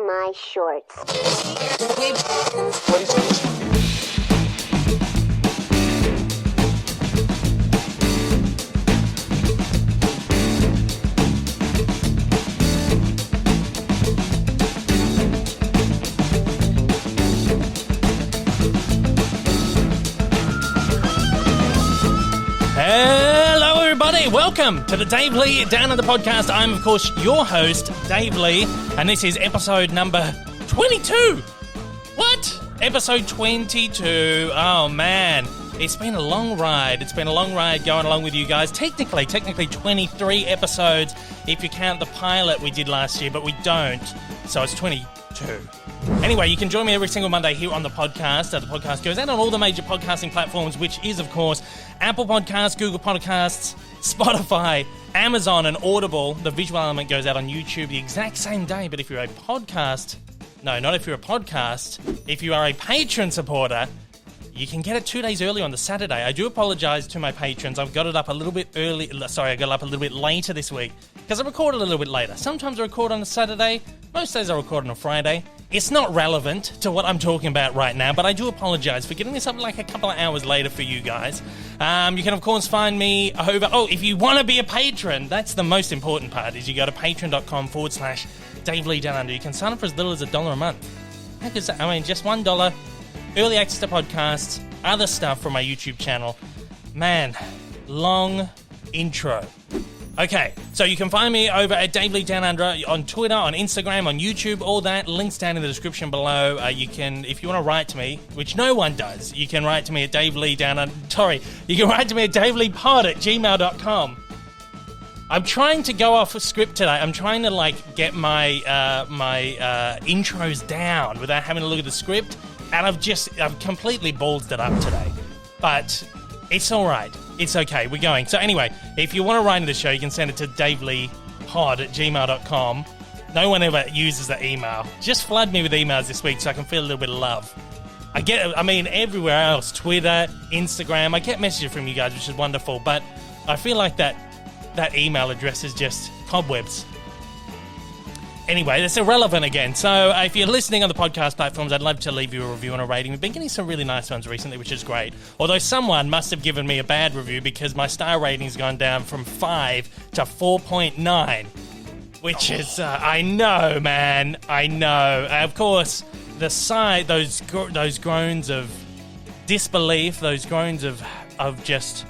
my shorts. Hello, everybody. Welcome to the Dave Lee Down Under podcast. I'm, of course, your host, Dave Lee, and this is episode number 22. What? Episode 22. Oh, man. It's been a long ride. It's been a long ride going along with you guys. Technically 23 episodes if you count the pilot we did last year, but we don't. So it's 22. Anyway, you can join me every single Monday here on the podcast. The podcast goes out on all the major podcasting platforms, which is, of course, Apple Podcasts, Google Podcasts, Spotify, Amazon, and Audible. The visual element goes out on YouTube the exact same day, but if you're a podcast... No, not if you're a podcast. If you are a patron supporter, you can get it 2 days early on the Saturday. I do apologise to my patrons. I've got it up a little bit early. Sorry, I got it up a little bit later this week because I recorded a little bit later. Sometimes I record on a Saturday. Most days I record on a Friday. It's not relevant to what I'm talking about right now, but I do apologise for getting this up like a couple of hours later for you guys. You can, of course, find me over... Oh, if you want to be a patron, that's the most important part, is you go to patreon.com/Dave Lee Down Under. You can sign up for as little as $1 a month. Just $1. Early access to podcasts, other stuff from my YouTube channel. Man, long intro. Okay, so you can find me over at Dave Lee Down Under on Twitter, on Instagram, on YouTube, all that. Links down in the description below. You can, if you want to write to me, which no one does, you can write to me at you can write to me at daveleepod@gmail.com. I'm trying to go off a script today. I'm trying to, get my intros down without having to look at the script. And I've completely ballsed it up today. But it's all right. It's okay. We're going. So anyway, if you want to write into the show, you can send it to daveleepod@gmail.com. No one ever uses the email. Just flood me with emails this week so I can feel a little bit of love. Everywhere else, Twitter, Instagram, I get messages from you guys, which is wonderful. But I feel like that email address is just cobwebs. Anyway, that's irrelevant again. So if you're listening on the podcast platforms, I'd love to leave you a review and a rating. We've been getting some really nice ones recently, which is great. Although someone must have given me a bad review because my star rating's gone down from 5 to 4.9. Which is, I know, man. I know. Of course, those groans of disbelief, those groans of just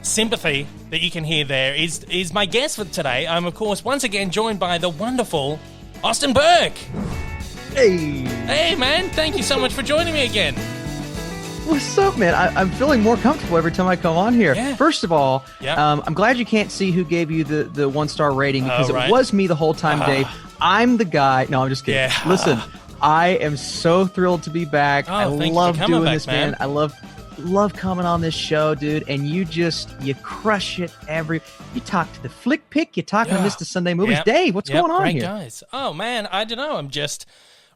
sympathy that you can hear there is my guest for today. I'm, of course, once again joined by the wonderful Austin Burke. Hey, man. Thank you so much for joining me again. What's up, man? I'm feeling more comfortable every time I come on here. Yeah. First of all, I'm glad you can't see who gave you the 1-star rating because it was me the whole time, Dave. I'm the guy. No, I'm just kidding. Yeah. Listen, I am so thrilled to be back. I love doing this, man. I love coming on this show, dude, and you crush it you talk to the flick pick, you talk to Mr. Sunday Movies. Dave, what's going on here? Guys. Oh, man, I don't know. I'm just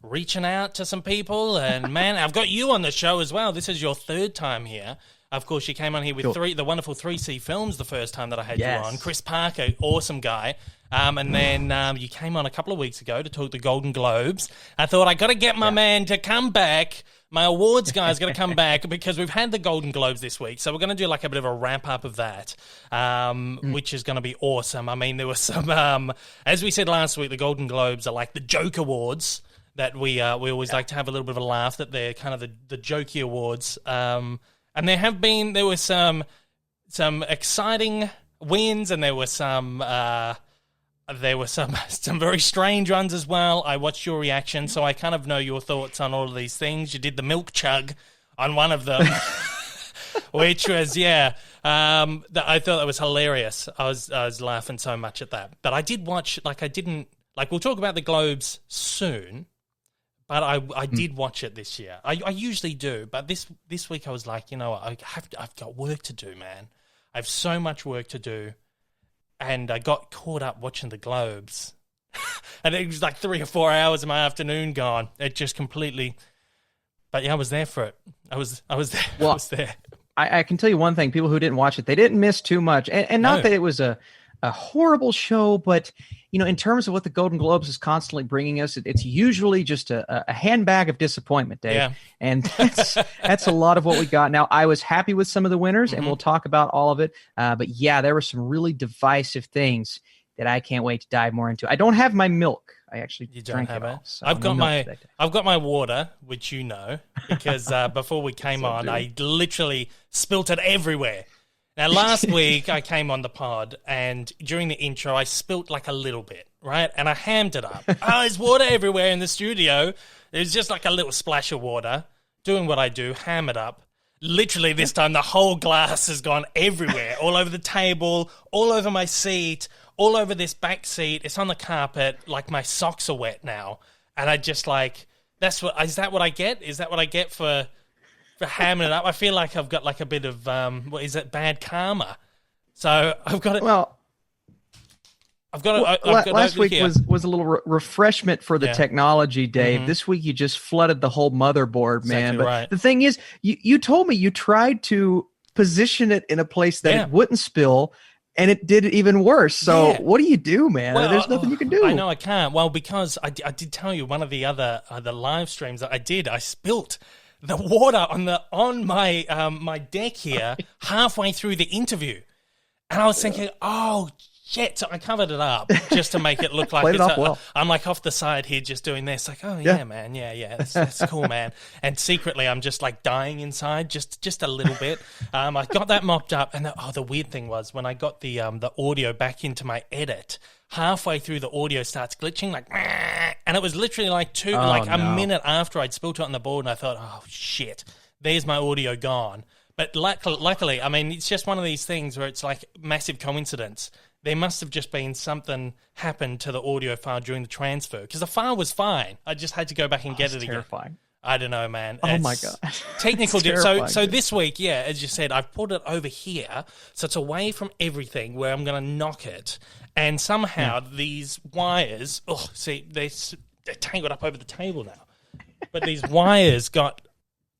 reaching out to some people, and, man, I've got you on the show as well. This is your third time here. Of course, you came on here with the wonderful 3C Films the first time that I had you on. Chris Parker, awesome guy. And then you came on a couple of weeks ago to talk the Golden Globes. I thought, I got to get my man to come back. My awards guy's got to come back because we've had the Golden Globes this week. So we're going to do a bit of a wrap-up of that, which is going to be awesome. I mean, there was some, as we said last week, the Golden Globes are like the joke awards that we always like to have a little bit of a laugh that they're kind of the jokey awards. And there were some exciting wins, and there were some very strange ones as well. I watched your reaction, so I kind of know your thoughts on all of these things. You did the milk chug on one of them, which was I thought that was hilarious. I was laughing so much at that. But I did watch we'll talk about the Globes soon. But I did watch it this year. I usually do, but this week I was like, you know what, I've got work to do, man. I have so much work to do, and I got caught up watching the Globes, and it was like 3 or 4 hours of my afternoon gone. It just completely. But yeah, I was there for it. I was there. Well, I was there. I can tell you one thing: people who didn't watch it, they didn't miss too much, and not that it was a horrible show, but in terms of what the Golden Globes is constantly bringing us, it's usually just a handbag of disappointment, Dave. Yeah. And that's a lot of what we got. Now, I was happy with some of the winners, and we'll talk about all of it. But yeah, there were some really divisive things that I can't wait to dive more into. I don't have my milk. I actually drank it all. So I've got my water, which because before we came on, I literally spilt it everywhere. Now, last week I came on the pod, and during the intro I spilt like a little bit, right? And I hammed it up. There's water everywhere in the studio. There's just like a little splash of water. Doing what I do, ham it up. Literally this time the whole glass has gone everywhere, all over the table, all over my seat, all over this back seat. It's on the carpet. Like, my socks are wet now. And I just is that what I get? Is that what I get for hamming it up? I feel like I've got like a bit of, bad karma. So I've got it. Well, last week here. was a little refreshment for the technology, Dave. This week you just flooded the whole motherboard, man. Exactly but right. The thing is, you told me you tried to position it in a place that it wouldn't spill, and it did it even worse. So what do you do, man? Well, there's nothing you can do. I know I can't. Well, because I did tell you, one of the other the live streams that I did, I spilt the water on my my deck here halfway through the interview, and I was thinking, oh shit! So I covered it up just to make it look like I'm like off the side here, just doing this. Like, oh yeah, man, that's cool, man. And secretly, I'm just like dying inside, just a little bit. I got that mopped up, and the weird thing was when I got the audio back into my edit, halfway through the audio starts glitching, like, and it was literally like a minute after I'd spilt it on the board, and I thought, oh shit, there's my audio gone. But luckily, I mean, it's just one of these things where it's like massive coincidence. There must have just been something happened to the audio file during the transfer, because the file was fine. I just had to go back and get it again. Terrifying. I don't know, man. Oh my God. Technical. So this week, as you said, I've put it over here, so it's away from everything where I'm going to knock it. And somehow these wires, they're tangled up over the table now. But these wires got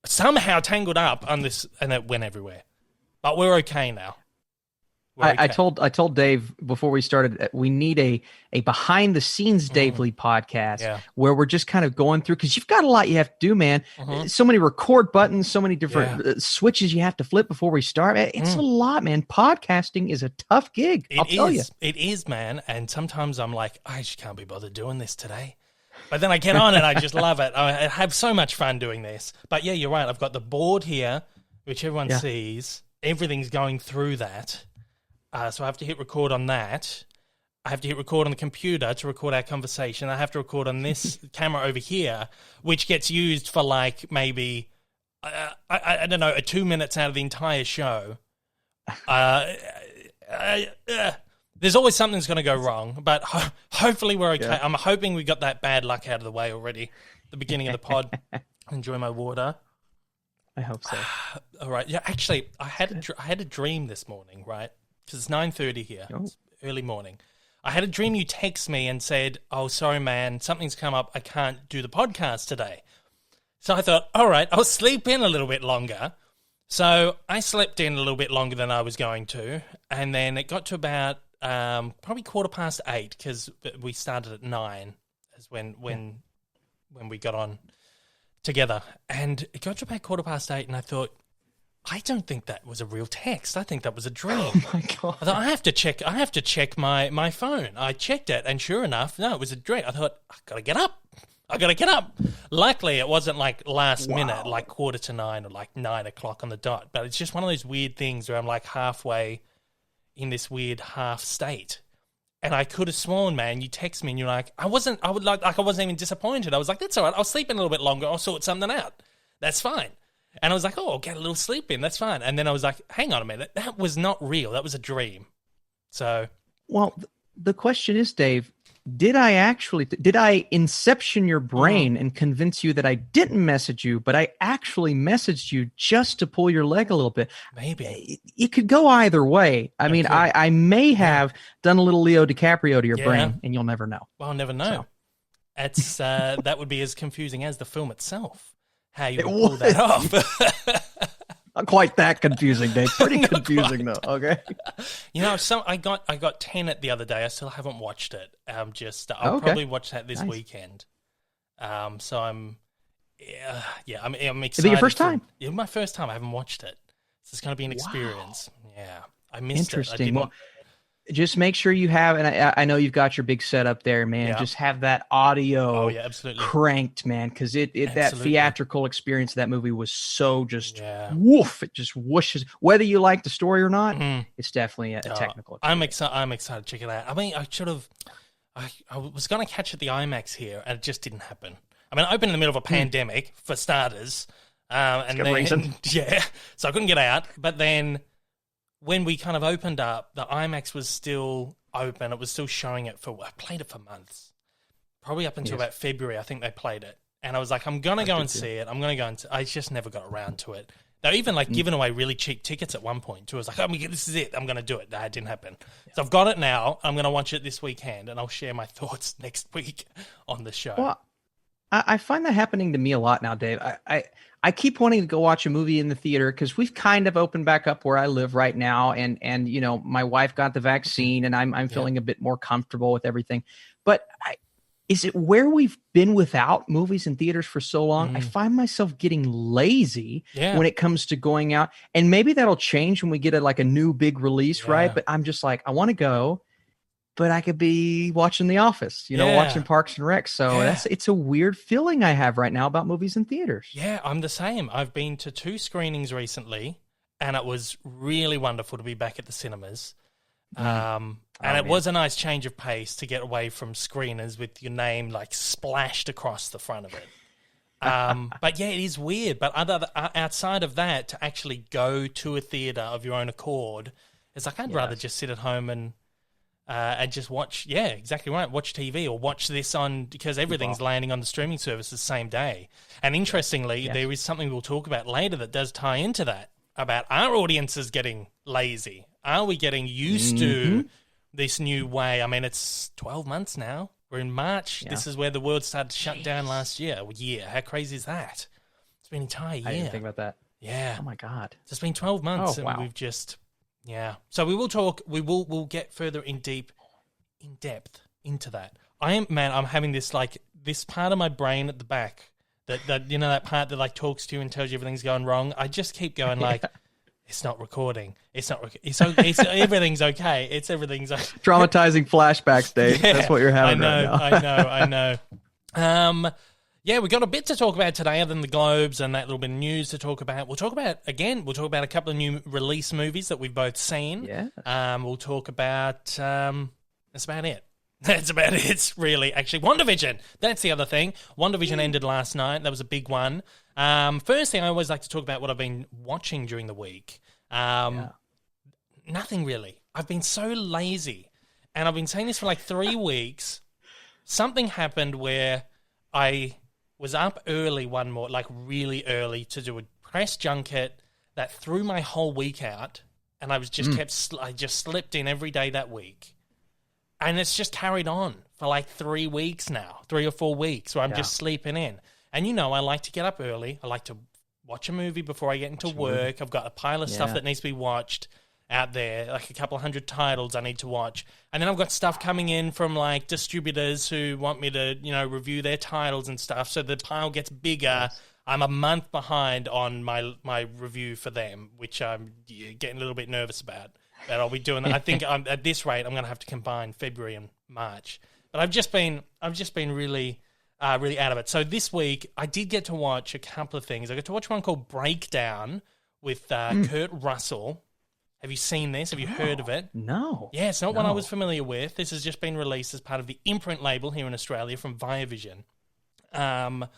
somehow tangled up on this, and it went everywhere. But we're okay now. I told Dave before we started that we need a behind the scenes Dave Lee podcast where we're just kind of going through, because you've got a lot you have to do, man. So many record buttons, so many different switches you have to flip before we start. It's a lot, man. Podcasting is a tough gig. I'll tell you. It is, man. And sometimes I'm like, I just can't be bothered doing this today. But then I get on and I just love it. I have so much fun doing this. But yeah, you're right. I've got the board here, which everyone sees. Everything's going through that. So I have to hit record on that. I have to hit record on the computer to record our conversation. I have to record on this camera over here, which gets used for like maybe, I don't know, 2 minutes out of the entire show. There's always something that's going to go wrong, but hopefully we're okay. I'm hoping we got that bad luck out of the way already. The beginning of the pod. Enjoy my water. I hope so. All right. Yeah, actually, I had a dream this morning, right? Because it's 9:30 here. Oh. It's early morning. I had a dream you text me and said, oh, sorry, man, something's come up. I can't do the podcast today. So I thought, all right, I'll sleep in a little bit longer. So I slept in a little bit longer than I was going to. And then it got to about probably 8:15, because we started at 9 is when we got on together. And it got to about 8:15, and I thought, I don't think that was a real text. I think that was a dream. Oh my God. I thought, I have to check my phone. I checked it, and sure enough, no, it was a dream. I thought, I gotta get up. Luckily, it wasn't like last minute, like 8:45 or like 9 o'clock on the dot. But it's just one of those weird things where I'm like halfway in this weird half state. And I could have sworn, man, you text me and you're like, I wasn't even disappointed. I was like, that's all right. I'll sleep in a little bit longer. I'll sort something out. That's fine. And I was like, I'll get a little sleep in. That's fine. And then I was like, hang on a minute. That was not real. That was a dream. So. Well, the question is, Dave, did I inception your brain and convince you that I didn't message you, but I actually messaged you just to pull your leg a little bit? Maybe. It could go either way. I mean, I may have done a little Leo DiCaprio to your brain, and you'll never know. Well, I'll never know. So. It's that would be as confusing as the film itself. How you would pull that off. Not quite that confusing, Dave. Pretty confusing though. Okay. I got Tenet the other day. I still haven't watched it. I'll probably watch that this weekend. So I'm excited. It'll be your first time. My first time. I haven't watched it. So it's going to be an experience. Yeah, I missed Interesting. Well, just make sure you have, and I know you've got your big setup there, man. Yeah. Just have that audio cranked, man, because that theatrical experience of that movie was so just woof. It just whooshes. Whether you like the story or not, it's definitely a technical experience. I'm excited to check it out. I mean, I was going to catch it at the IMAX here, and it just didn't happen. I mean, I opened in the middle of a pandemic, for starters. And then, reason. Yeah, so I couldn't get out. But then when we kind of opened up, the IMAX was still open. It was still showing it I played it for months. Probably up until about February, I think they played it. And I was like, I'm going to go and see it. I'm going to go and I just never got around to it. They're even giving away really cheap tickets at one point too. I was like, this is it. I'm going to do it. Nah, it didn't happen. Yeah. So I've got it now. I'm going to watch it this weekend and I'll share my thoughts next week on the show. Well, I find that happening to me a lot now, Dave. I keep wanting to go watch a movie in the theater because we've kind of opened back up where I live right now. And my wife got the vaccine and I'm feeling a bit more comfortable with everything. But is it where we've been without movies in theaters for so long? I find myself getting lazy when it comes to going out. And maybe that'll change when we get a new big release, right? But I'm just like, I want to go. But I could be watching The Office, watching Parks and Rec. So it's a weird feeling I have right now about movies in theaters. Yeah, I'm the same. I've been to 2 screenings recently, and it was really wonderful to be back at the cinemas. It was a nice change of pace to get away from screeners with your name splashed across the front of it. But yeah, it is weird. But outside of that, to actually go to a theater of your own accord, it's I'd rather just sit at home and just watch, exactly right, watch TV or watch this because everything's landing on the streaming services the same day. And interestingly, there is something we'll talk about later that does tie into that, about our audiences getting lazy. Are we getting used to this new way? I mean, it's 12 months now. We're in March. Yeah. This is where the world started to shut down last year. How crazy is that? It's been an entire year. I didn't think about that. Yeah. Oh, my God. It's been 12 months and we've just... Yeah. So we will talk, we'll get further in depth into that. I'm having this this part of my brain at the back that that part that talks to you and tells you everything's going wrong. I just keep going it's not recording. It's everything's okay. Everything's okay. Traumatizing flashbacks, Dave. Yeah, that's what you're having right now. I know. Yeah, we've got a bit to talk about today other than the Globes and that little bit of news to talk about. We'll talk about a couple of new release movies that we've both seen. Yeah. We'll talk about, that's about it. That's about it. It's really, actually, WandaVision. That's the other thing. WandaVision ended last night. That was a big one. First thing, I always like to talk about what I've been watching during the week. Nothing really. I've been so lazy. And I've been saying this for 3 weeks. Something happened where I was up early one morning, really early, to do a press junket that threw my whole week out, and I was just I just slept in every day that week. And it's just carried on for 3 weeks now, 3 or 4 weeks, where I'm just sleeping in. And I like to get up early. I like to watch a movie before I get into work. I've got a pile of stuff that needs to be watched out there, a couple of 100 titles I need to watch. And then I've got stuff coming in from distributors who want me to, review their titles and stuff. So the pile gets bigger. Yes. I'm a month behind on my review for them, which I'm getting a little bit nervous about. That I'll be doing that. I think at this rate, I'm going to have to combine February and March. But I've just been really really out of it. So this week, I did get to watch a couple of things. I got to watch one called Breakdown with Kurt Russell. Have you seen this? Have you heard of it? No. Yeah, it's not one I was familiar with. This has just been released as part of the imprint label here in Australia from ViaVision. From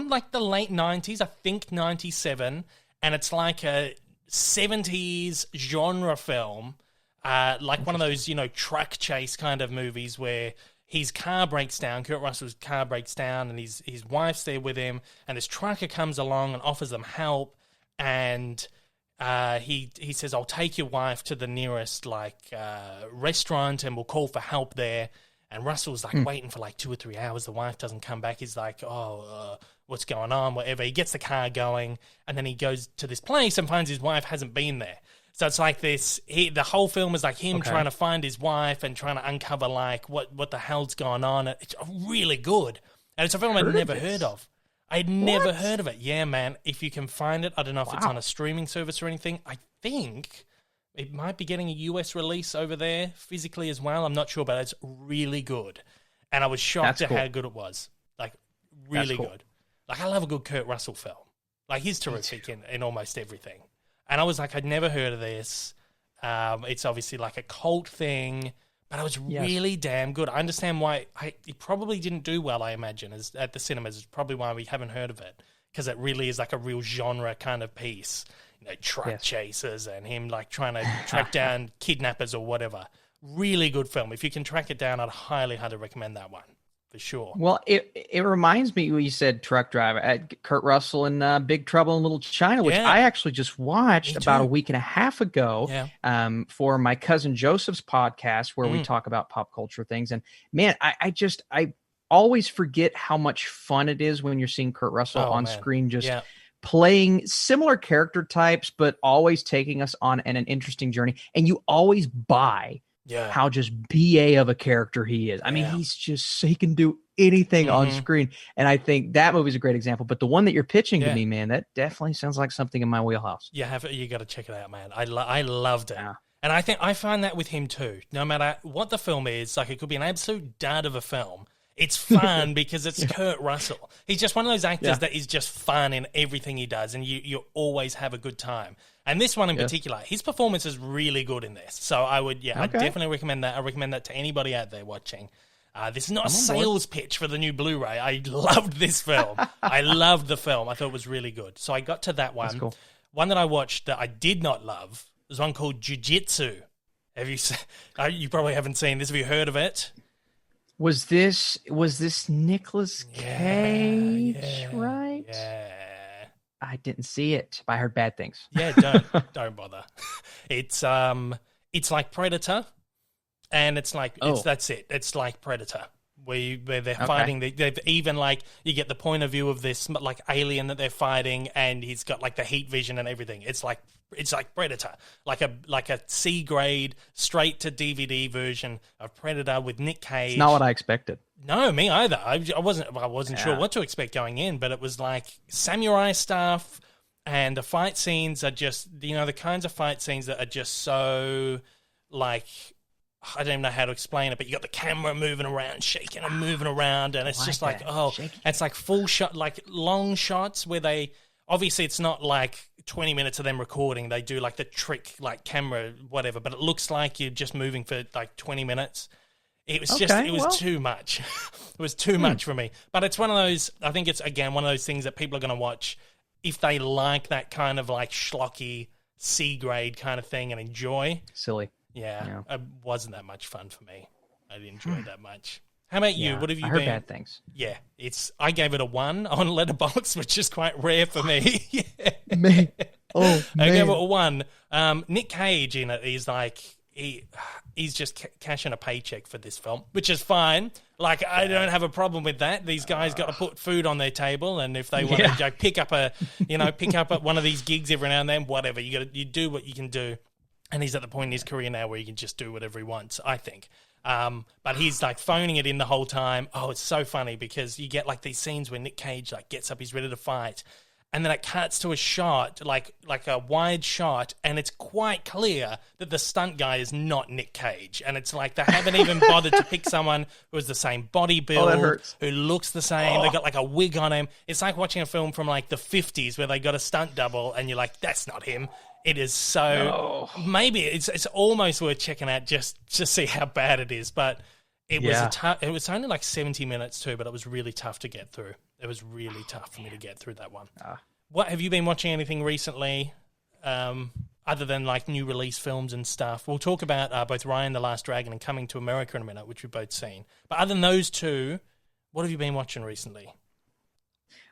the late 90s, I think 97, and it's a 70s genre film, one of those, truck chase kind of movies where his car breaks down, Kurt Russell's car breaks down, and his wife's there with him, and this trucker comes along and offers them help, and he says, I'll take your wife to the nearest restaurant and we'll call for help there. And Russell's like waiting for like 2 or 3 hours. The wife doesn't come back. He's like, what's going on? Whatever. He gets the car going, and then he goes to this place and finds his wife hasn't been there. So it's like this. The whole film is like him trying to find his wife and trying to uncover like what the hell's going on. It's really good, and it's a film I'd never heard of. I'd never heard of it. Yeah, man. If you can find it, I don't know if it's on a streaming service or anything. I think it might be getting a US release over there physically as well. I'm not sure, but it's really good. And I was shocked at how good it was. Like, really good. Like, I love a good Kurt Russell film. Like, he's terrific in almost everything. And I was like, I'd never heard of this. It's obviously like a cult thing, but it was really damn good. I understand why it probably didn't do well, I imagine, at the cinemas. It's probably why we haven't heard of it, because it really is like a real genre kind of piece. You know, truck chases and him like trying to track down kidnappers or whatever. Really good film. If you can track it down, I'd highly recommend that one for sure. Well, it reminds me when you said truck driver, Kurt Russell in Big Trouble in Little China, which I actually just watched about a week and a half ago for my cousin Joseph's podcast where we talk about pop culture things. And man, I always forget how much fun it is when you're seeing Kurt Russell on screen playing similar character types, but always taking us on an interesting journey. And you always buy how just BA of a character he is. I mean, he can do anything on screen. And I think that movie's a great example. But the one that you're pitching to me, man, that definitely sounds like something in my wheelhouse. You got to check it out, man. I loved it. Yeah. And I find that with him too. No matter what the film is, like it could be an absolute dud of a film. It's fun because it's Kurt Russell. He's just one of those actors that is just fun in everything he does, and you always have a good time. And this one in particular, his performance is really good in this. So I would, I definitely recommend that. I recommend that to anybody out there watching. This is not a sales pitch for the new Blu-ray. I loved this film. I loved the film. I thought it was really good. So I got to that one. That's cool. One that I watched that I did not love was one called Jiu-Jitsu. Have you? You probably haven't seen this. Have you heard of it? Was this Nicolas Cage, right? Yeah. I didn't see it, but I heard bad things. Yeah, don't bother. It's like Predator, and it's like that's it. It's like Predator, where they're fighting. They've even like you get the point of view of this like alien that they're fighting, and he's got like the heat vision and everything. It's like Predator, like a C grade straight to DVD version of Predator with Nick Cage. It's not what I expected. No, me either. I wasn't sure what to expect going in, but it was like samurai stuff, and the fight scenes are just the kinds of fight scenes that are just so like I don't even know how to explain it, but you got the camera moving around, shaking and moving around, and it's just like it's like full shot, like long shots where they. Obviously, it's not like 20 minutes of them recording. They do like the trick, like camera, whatever. But it looks like you're just moving for like 20 minutes. It was too much. It was too much for me. But it's one of those, I think it's, again, one of those things that people are going to watch if they like that kind of like schlocky C-grade kind of thing and enjoy. Silly. Yeah. It wasn't that much fun for me. I didn't enjoy it that much. How about you? What have you been? I heard bad things. Yeah, I gave it a 1 on Letterboxd, which is quite rare for me. Man. I gave it a 1. Nick Cage in it is like he's just cashing a paycheck for this film, which is fine. Like I don't have a problem with that. These guys got to put food on their table, and if they want to pick up at one of these gigs every now and then, whatever, you do what you can do. And he's at the point in his career now where he can just do whatever he wants, I think. But he's like phoning it in the whole time. Oh, it's so funny because you get like these scenes where Nick Cage like gets up, he's ready to fight, and then it cuts to a shot, like a wide shot, and it's quite clear that the stunt guy is not Nick Cage, and it's like they haven't even bothered to pick someone who has the same body build, who looks the same. They got like a wig on him. It's like watching a film from like the 50s where they got a stunt double, and you're like, that's not him. It is so. No. Maybe it's almost worth checking out just to see how bad it is. But it was it was only like 70 minutes too, but it was really tough to get through. It was really tough for me to get through that one. What have you been watching anything recently, other than like new release films and stuff? We'll talk about both Raya and the Last Dragon and Coming to America in a minute, which we've both seen. But other than those two, what have you been watching recently?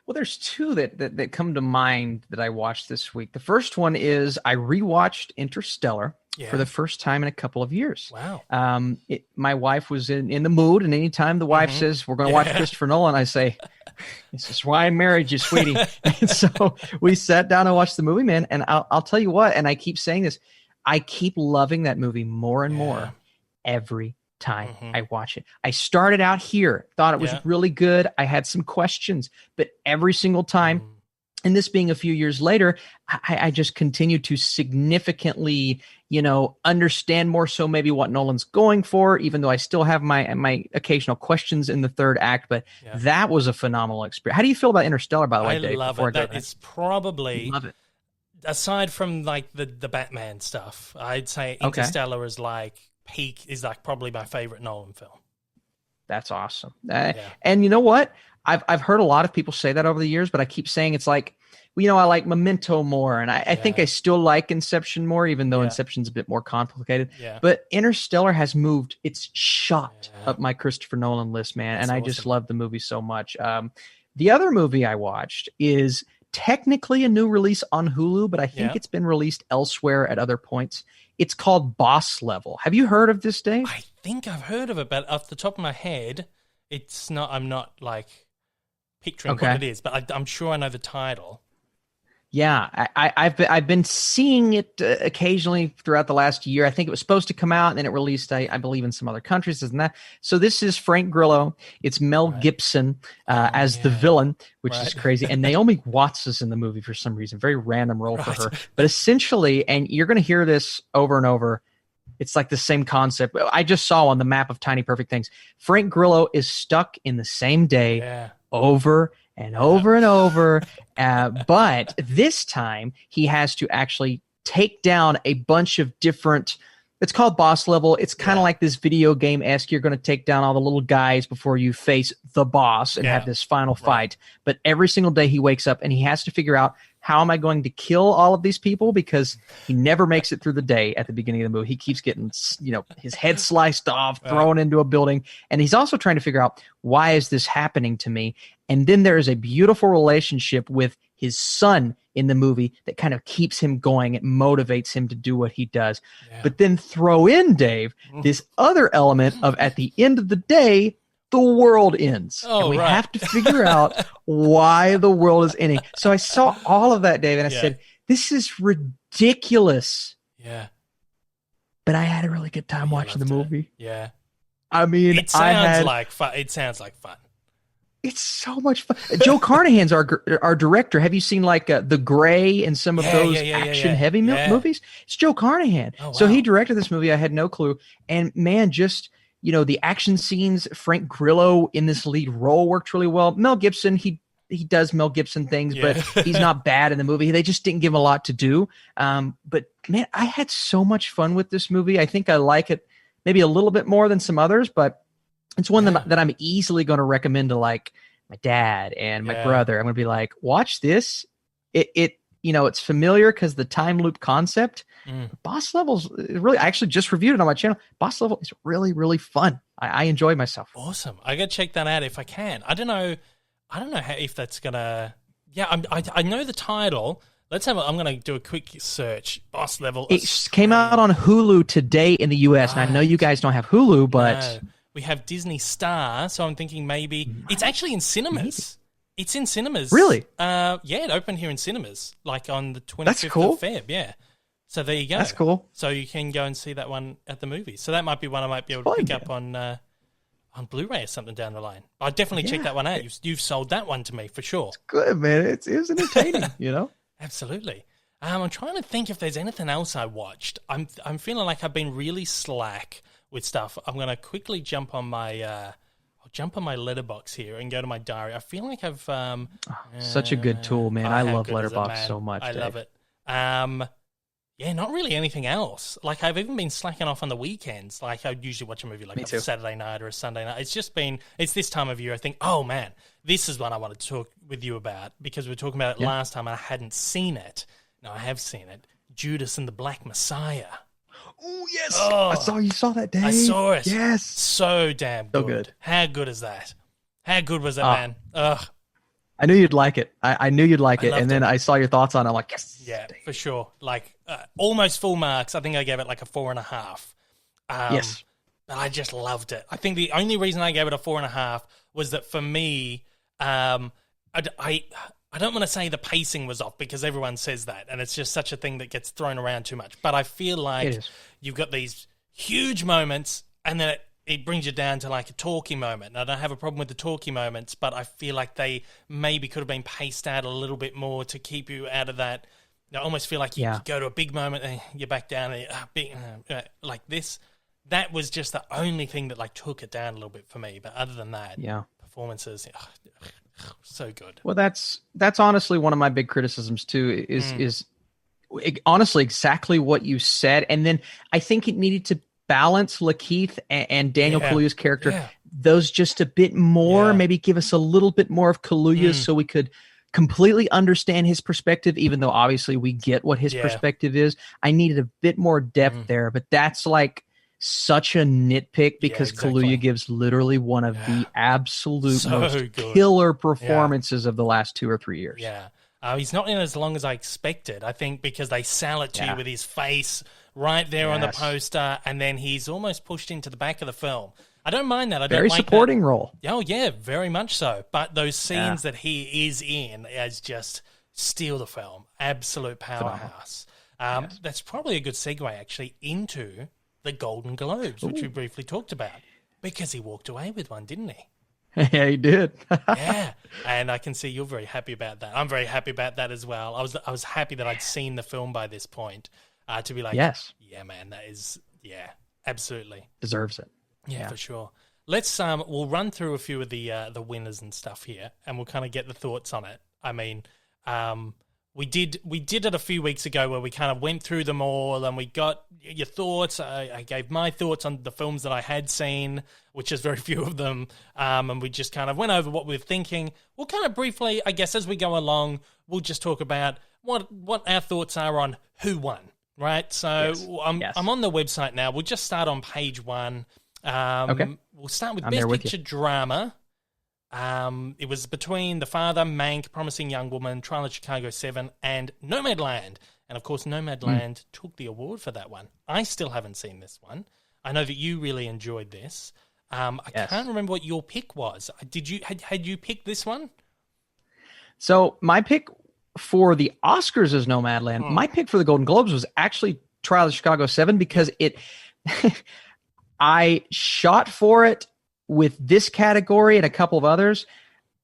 Well, there's two that come to mind that I watched this week. The first one is I rewatched Interstellar for the first time in a couple of years. Wow. My wife was in the mood, and anytime the wife says, we're going to watch Christopher Nolan, I say, this is why I married you, sweetie. And so we sat down and watched the movie, man. And I'll tell you what, and I keep saying this, I keep loving that movie more and more every time I watch it. I started out here, thought it was really good. I had some questions, but every single time, and this being a few years later, I just continue to significantly, understand more so maybe what Nolan's going for, even though I still have my occasional questions in the third act. But that was a phenomenal experience. How do you feel about Interstellar, by the way, Dave? I love it. It's probably, aside from like the Batman stuff, I'd say Interstellar is like probably my favorite Nolan film. That's awesome. And you know what? I've heard a lot of people say that over the years, but I keep saying it's like, I like Memento more, and I think I still like Inception more, even though Inception's a bit more complicated. Yeah. But Interstellar has moved. It's shot up my Christopher Nolan list, man, and I just love the movie so much. The other movie I watched is technically a new release on Hulu, but I think it's been released elsewhere at other points. It's called Boss Level. Have you heard of this, Dave? I think I've heard of it, but off the top of my head, it's not. I'm not like picturing what it is, but I'm sure I know the title. Yeah, I've been seeing it occasionally throughout the last year. I think it was supposed to come out, and then it released, I believe, in some other countries, isn't that? So this is Frank Grillo. It's Mel Gibson as the villain, which is crazy. And Naomi Watts is in the movie for some reason. Very random role for her. But essentially, and you're going to hear this over and over, it's like the same concept. I just saw on the map of Tiny Perfect Things. Frank Grillo is stuck in the same day over and over and over. But this time he has to actually take down a bunch of different, it's called Boss Level. It's kind of like this video game-esque. You're going to take down all the little guys before you face the boss and have this final fight. But every single day he wakes up and he has to figure out, how am I going to kill all of these people? Because he never makes it through the day at the beginning of the movie. He keeps getting, his head sliced off, thrown into a building. And he's also trying to figure out, why is this happening to me? And then there is a beautiful relationship with his son in the movie that kind of keeps him going. It motivates him to do what he does. Yeah. But then throw in, Dave, this other element of, at the end of the day, the world ends. And we have to figure out why the world is ending. So I saw all of that, Dave, and I said, this is ridiculous. Yeah. But I had a really good time watching the movie. Yeah. I mean, it sounds like fun. It sounds like fun. It's so much fun. Joe Carnahan's our director. Have you seen like The Gray and some of those action-heavy movies? It's Joe Carnahan. Oh, wow. So he directed this movie. I had no clue. And man, just... the action scenes, Frank Grillo in this lead role worked really well. Mel Gibson, he does Mel Gibson things, but he's not bad in the movie. They just didn't give him a lot to do. But man, I had so much fun with this movie. I think I like it maybe a little bit more than some others, but it's one that I'm easily going to recommend to like my dad and my brother. I'm going to be like, watch this. It's familiar because the time loop concept. Boss Level's really, I actually just reviewed it on my channel. Boss Level is really, really fun. I enjoy myself. Awesome. I gotta check that out if I can. I don't know if that's gonna. Yeah, I know the title. I'm gonna do a quick search. Boss Level. It came out on Hulu today in the US, and I know you guys don't have Hulu, but we have Disney Star. So I'm thinking maybe it's actually in cinemas. It's in cinemas. Really? It opened here in cinemas, like on the 25th of Feb. Yeah. So there you go. That's cool. So you can go and see that one at the movies. So that might be one I might be able to pick up on Blu-ray or something down the line. I'll definitely check that one out. You've sold that one to me for sure. It's good, man. It was entertaining, Absolutely. I'm trying to think if there's anything else I watched. I'm feeling like I've been really slack with stuff. I'm going to quickly jump on my Letterboxd here and go to my diary. I feel like I've such a good tool, man. I love Letterboxd so much. I love it. Not really anything else. Like I've even been slacking off on the weekends. Like I usually watch a movie like a Saturday night or a Sunday night. It's this time of year. I think, oh man, this is one I wanted to talk with you about because we were talking about it last time and I hadn't seen it. No, I have seen it. Judas and the Black Messiah. Oh yes, you saw that, Dave. I saw it. Yes, so damn good. So good. How good is that? How good was that, man? Ugh. I knew you'd like it. I knew you'd like it. And then I saw your thoughts on it. I'm like, yes. Yeah, for sure. Like almost full marks. I think I gave it like a 4.5. Yes. But I just loved it. I think the only reason I gave it a 4.5 was that for me, I don't want to say the pacing was off because everyone says that, and it's just such a thing that gets thrown around too much. But I feel like you've got these huge moments, and then it brings you down to like a talky moment. And I don't have a problem with the talky moments, but I feel like they maybe could have been paced out a little bit more to keep you out of that. I almost feel like you go to a big moment and you're back down and like this. That was just the only thing that like took it down a little bit for me. But other than that, performances, so good. Well, that's honestly one of my big criticisms too. Is honestly exactly what you said, and then I think it needed to balance Lakeith and Daniel Kaluuya's character. Those just a bit more. Maybe give us a little bit more of Kaluuya so we could completely understand his perspective, even though obviously we get what his perspective is. I needed a bit more depth there, but that's like such a nitpick because Kaluuya gives literally one of the absolute most killer performances of the last 2 or 3 years. Yeah. He's not in as long as I expected, I think, because they sell it to you with his face right there on the poster, and then he's almost pushed into the back of the film. I don't mind that. I don't very like supporting role. Oh, yeah, very much so. But those scenes that he is in as just steal the film. Absolute powerhouse. That's probably a good segue, actually, into the Golden Globes, which we briefly talked about, because he walked away with one, didn't he? Yeah, he did. Yeah, and I can see you're very happy about that. I'm very happy about that as well. I was happy that I'd seen the film by this point to be like, yeah, man, that is, absolutely deserves it. Yeah, for sure. Let's we'll run through a few of the winners and stuff here, and we'll kind of get the thoughts on it. I mean, we did it a few weeks ago where we kind of went through them all and we got your thoughts. I gave my thoughts on the films that I had seen, which is very few of them, and we just kind of went over what we were thinking. We'll kind of briefly, I guess, as we go along, we'll just talk about what our thoughts are on who won, right? So I'm on the website now. We'll just start on page 1. We'll start with Best Picture Drama. It was between The Father, Mank, Promising Young Woman, Trial of Chicago 7, and Nomadland. And, of course, Nomadland took the award for that one. I still haven't seen this one. I know that you really enjoyed this. I can't remember what your pick was. Had you picked this one? So my pick for the Oscars is Nomadland. My pick for the Golden Globes was actually Trial of Chicago 7 because it I shot for it with this category and a couple of others.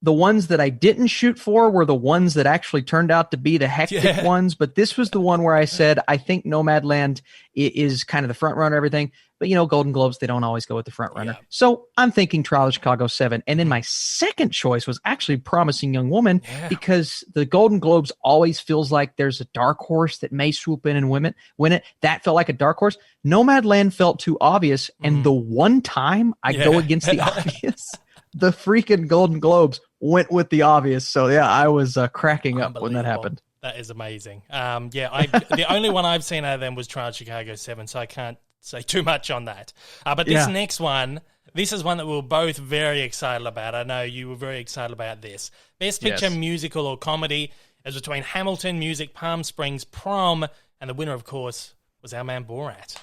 The ones that I didn't shoot for were the ones that actually turned out to be the hectic ones. But this was the one where I said, I think Nomadland is kind of the front runner, everything. But, Golden Globes, they don't always go with the front runner. Yeah. So I'm thinking Trial of Chicago 7. And then my second choice was actually Promising Young Woman because the Golden Globes always feels like there's a dark horse that may swoop in and win it. That felt like a dark horse. Nomadland felt too obvious. And the one time I go against the obvious, the freaking Golden Globes went with the obvious. So, I was cracking up when that happened. That is amazing. The only one I've seen out of them was Trial of Chicago 7, so I can't say too much on that. But this next one, this is one that we were both very excited about. I know you were very excited about this. Best Picture Musical or Comedy is between Hamilton, Music, Palm Springs, Prom, and the winner, of course, was our man Borat.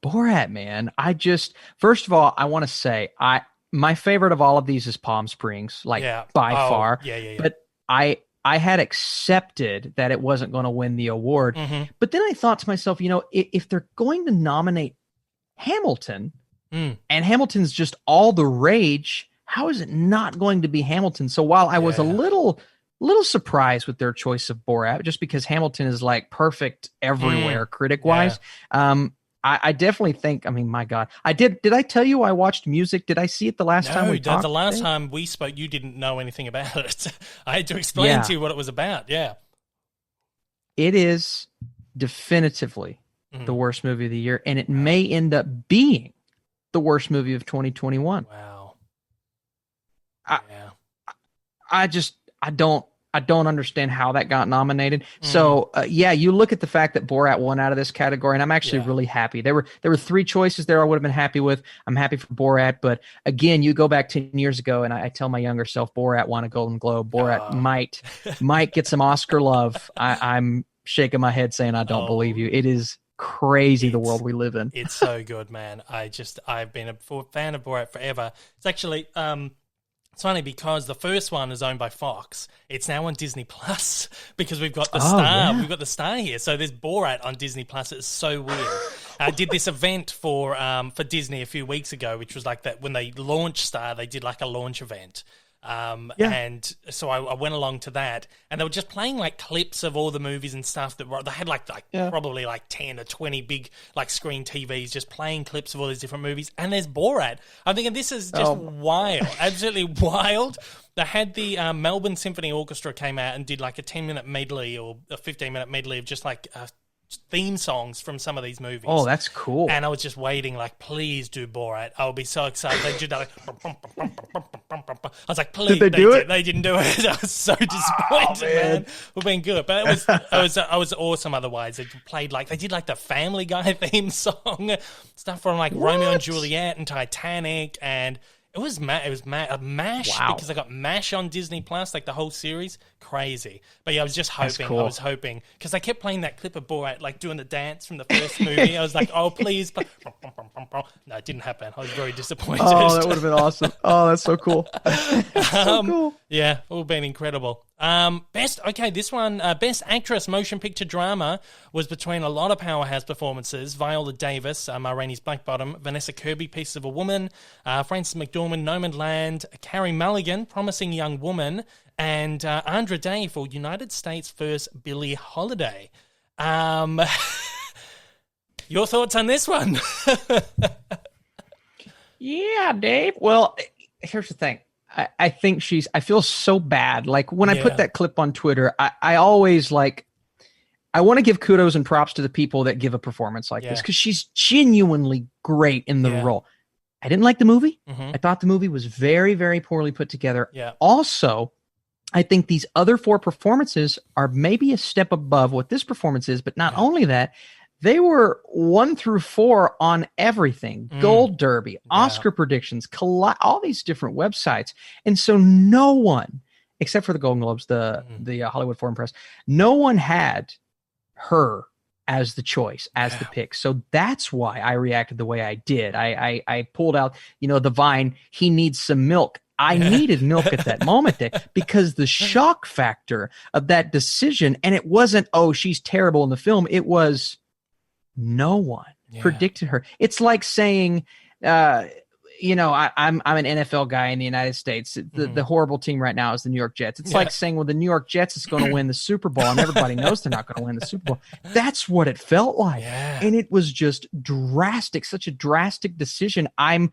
Borat, man. First of all, I want to say, my favorite of all of these is Palm Springs, by far. Yeah. But I had accepted that it wasn't going to win the award. But then I thought to myself, if they're going to nominate Hamilton, and Hamilton's just all the rage, how is it not going to be Hamilton? So while I was a little surprised with their choice of Borat, just because Hamilton is like perfect everywhere critic-wise, I definitely think, my God. Did I tell you I watched Music? Did I see it the last time we talked? The last time we spoke, you didn't know anything about it. I had to explain to you what it was about, It is definitively the worst movie of the year, and it may end up being the worst movie of 2021. Wow. I don't I don't understand how that got nominated. So you look at the fact that Borat won out of this category, and I'm actually really happy. There were 3 choices there I would have been happy with. I'm happy for Borat, but again, you go back 10 years ago, and I tell my younger self, Borat won a Golden Globe. Borat might get some Oscar love. I'm shaking my head saying I don't believe you. It is crazy the world we live in. It's so good, man. I've been a fan of Borat forever. It's actually it's funny because the first one is owned by Fox. It's now on Disney Plus because we've got the star. Yeah. We've got the star here. So there's Borat on Disney Plus. It's so weird. I did this event for Disney a few weeks ago, which was like that when they launched Star, they did like a launch event. And so I went along to that, and they were just playing like clips of all the movies and stuff that they had probably like 10 or 20 big like screen TVs just playing clips of all these different movies. And there's Borat. I'm thinking this is just wild, absolutely wild. They had the Melbourne Symphony Orchestra came out and did like a 10-minute medley or a 15-minute medley of just like theme songs from some of these movies. Oh, that's cool. And I was just waiting, like, please do Borat. I would be so excited. They did like, I was like, please. Did they do it? They didn't do it. I was so disappointed, man. We've been good, but I was awesome. Otherwise, they did like the Family Guy theme song, stuff from like Romeo and Juliet and Titanic, and it was MASH because I got MASH on Disney Plus, like the whole series. Crazy. But yeah, I was just hoping. Cool. I was hoping because they kept playing that clip of Borat, like doing the dance from the first movie. I was like, oh, please. No, it didn't happen. I was very disappointed. Oh, that would have been awesome. Oh, that's so cool. That's so cool. Yeah, all been incredible. Best Actress Motion Picture Drama was between a lot of powerhouse performances. Viola Davis, Ma Rainey's Black Bottom, Vanessa Kirby, Pieces of a Woman, Frances McDormand, Nomadland, Carey Mulligan, Promising Young Woman, and Andra Day for United States First Billie Holiday. Your thoughts on this one? Yeah, Dave. Well, here's the thing. I think I feel so bad. Like when I put that clip on Twitter, I always I want to give kudos and props to the people that give a performance like this because she's genuinely great in the role. I didn't like the movie. Mm-hmm. I thought the movie was very, very poorly put together. Yeah. Also, I think these other 4 performances are maybe a step above what this performance is, but not only that, they were 1 through 4 on everything. Gold Derby, Oscar predictions, all these different websites. And so no one, except for the Golden Globes, the Hollywood Foreign Press, no one had her as the choice, as the pick. So that's why I reacted the way I did. I pulled out, the Vine, he needs some milk. I needed milk at that moment because the shock factor of that decision, and it wasn't, oh, she's terrible in the film. It was no one predicted her. It's like saying, I'm an NFL guy in the United States. The horrible team right now is the New York Jets. It's like saying, well, the New York Jets is going to win the Super Bowl, and everybody knows they're not going to win the Super Bowl. That's what it felt like. Yeah. And it was just drastic, such a drastic decision. I'm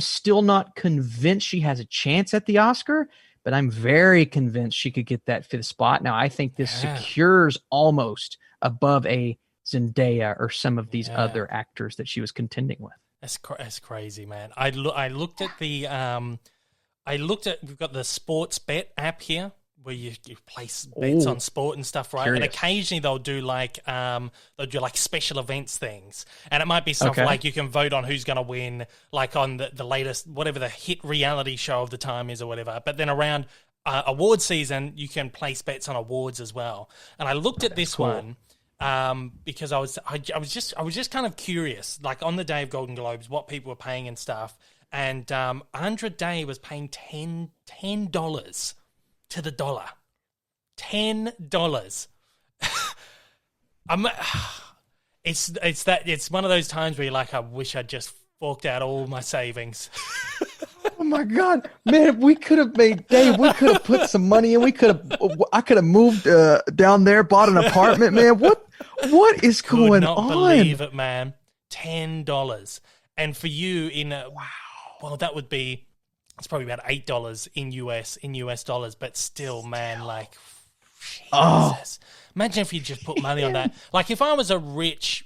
still not convinced she has a chance at the Oscar, but I'm very convinced she could get that 5th spot. Now, I think this secures almost above a Zendaya or some of these other actors that she was contending with. That's crazy, man. I looked at we've got the sports bet app here where you place bets on sport and stuff, right? Curious. And occasionally they'll do like special events things, and it might be stuff like you can vote on who's going to win, like on the latest whatever the hit reality show of the time is or whatever. But then around award season, you can place bets on awards as well. And I looked at this one. Because I was just kind of curious, like on the day of Golden Globes, what people were paying and stuff. And Andra Day was paying $10 to the dollar. $10. It's one of those times where you're like, I wish I'd just forked out all my savings. Oh my God, man! We could have put some money in. I could have moved down there, bought an apartment, man. What is going on? Could not believe it, man. $10, and for you well, that would be, it's probably about $8 in US dollars, but still, man, like, Jesus. Imagine if you just put money on that. Like, if I was a rich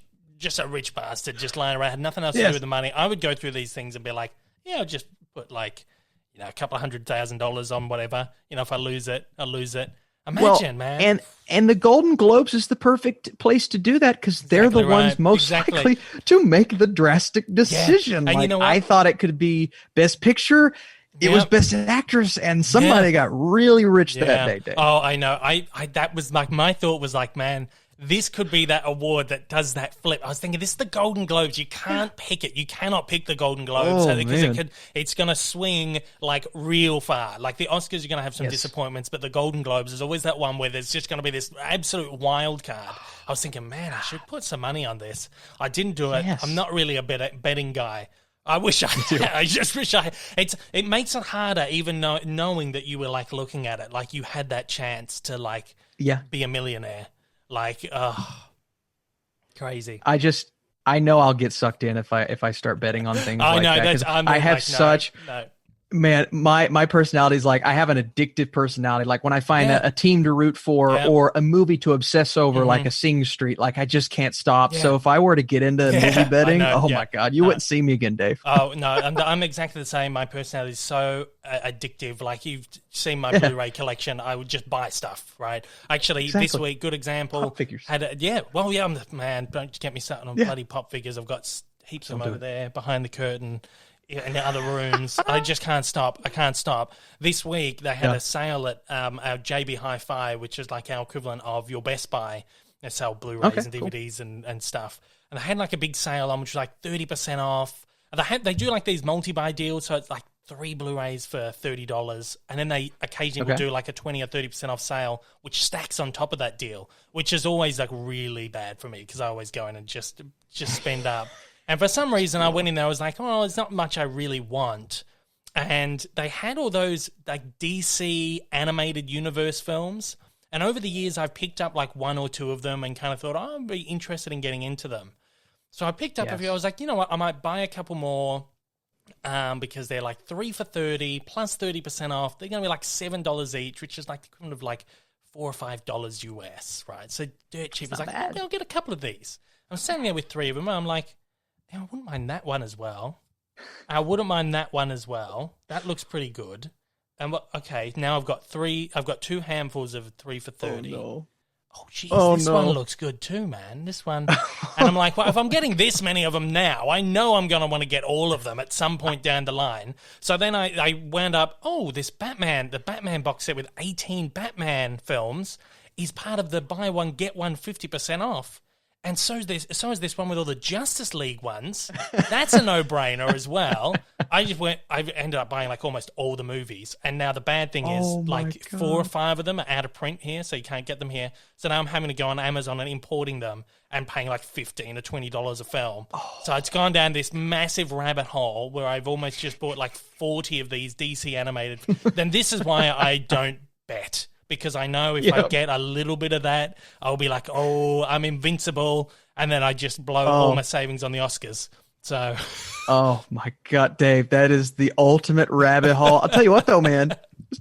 bastard just lying around, had nothing else to do with the money, I would go through these things and be like, I'll just put like, a couple of $100,000 on whatever. If I lose it, I lose it. Imagine, man. And the Golden Globes is the perfect place to do that because they're the ones most likely to make the drastic decision. And you know what? I thought it could be Best Picture. It was Best Actress, and somebody got really rich that day. Oh, I know. I that was like my thought was like, man, this could be that award that does that flip. I was thinking, this is the Golden Globes. You can't pick it. You cannot pick the Golden Globes because it's going to swing like real far. Like the Oscars, you're going to have some disappointments, but the Golden Globes is always that one where there's just going to be this absolute wild card. I was thinking, man, I should put some money on this. I didn't do it. I'm not really a betting guy. I wish I did. I just wish I. It makes it harder, even knowing that you were like looking at it, like you had that chance to like be a millionaire. Like, crazy. I know I'll get sucked in if I start betting on things like that. I have man, my personality is like, I have an addictive personality. Like when I find a team to root for or a movie to obsess over, like a Sing Street, like I just can't stop. So if I were to get into movie betting, my God, you wouldn't see me again, Dave. Oh no, I'm exactly the same. My personality is so addictive. Like you've seen my Blu-ray collection, I would just buy stuff, right? Actually, this week, good example. Pop figures. Man, don't get me started on bloody pop figures. I've got heaps of them over there behind the curtain. In the other rooms. I just can't stop. I can't stop. This week, they had a sale at our JB Hi-Fi, which is like our equivalent of your Best Buy. They sell Blu-rays and DVDs and stuff. And they had like a big sale on, which was like 30% off. And they do like these multi-buy deals, so it's like 3 Blu-rays for $30. And then they occasionally will do like a 20 or 30% off sale, which stacks on top of that deal, which is always like really bad for me because I always go in and just spend up. And for some reason, I went in there, I was like, oh, there's not much I really want. And they had all those like DC animated universe films. And over the years, I've picked up like 1 or 2 of them and kind of thought, oh, I'd be interested in getting into them. So I picked up a few. I was like, you know what, I might buy a couple more because they're like 3 for $30 plus 30% off. They're going to be like $7 each, which is like the equivalent of like $4 or $5 US, right? So dirt cheap. I was like, okay, I'll get a couple of these. I'm standing there with 3 of them. And I'm like, I wouldn't mind that one as well. I wouldn't mind that one as well. That looks pretty good. And now I've got 3. I've got 2 handfuls of 3 for $30. Oh, no. Oh, jeez, this one looks good too, man. This one. And I'm like, well, if I'm getting this many of them now, I know I'm going to want to get all of them at some point down the line. So then I wound up, the Batman box set with 18 Batman films is part of the buy one, get one 50% off. And so is this one with all the Justice League ones. That's a no-brainer as well. I ended up buying like almost all the movies. And now the bad thing is like 4 or 5 of them are out of print here, so you can't get them here. So now I'm having to go on Amazon and importing them and paying like $15 or $20 a film. So it's gone down this massive rabbit hole where I've almost just bought like 40 of these DC animated. Then this is why I don't bet. Because I know if I get a little bit of that, I'll be like, oh, I'm invincible. And then I just blow all my savings on the Oscars. So. Oh, my God, Dave. That is the ultimate rabbit hole. I'll tell you what, though, man.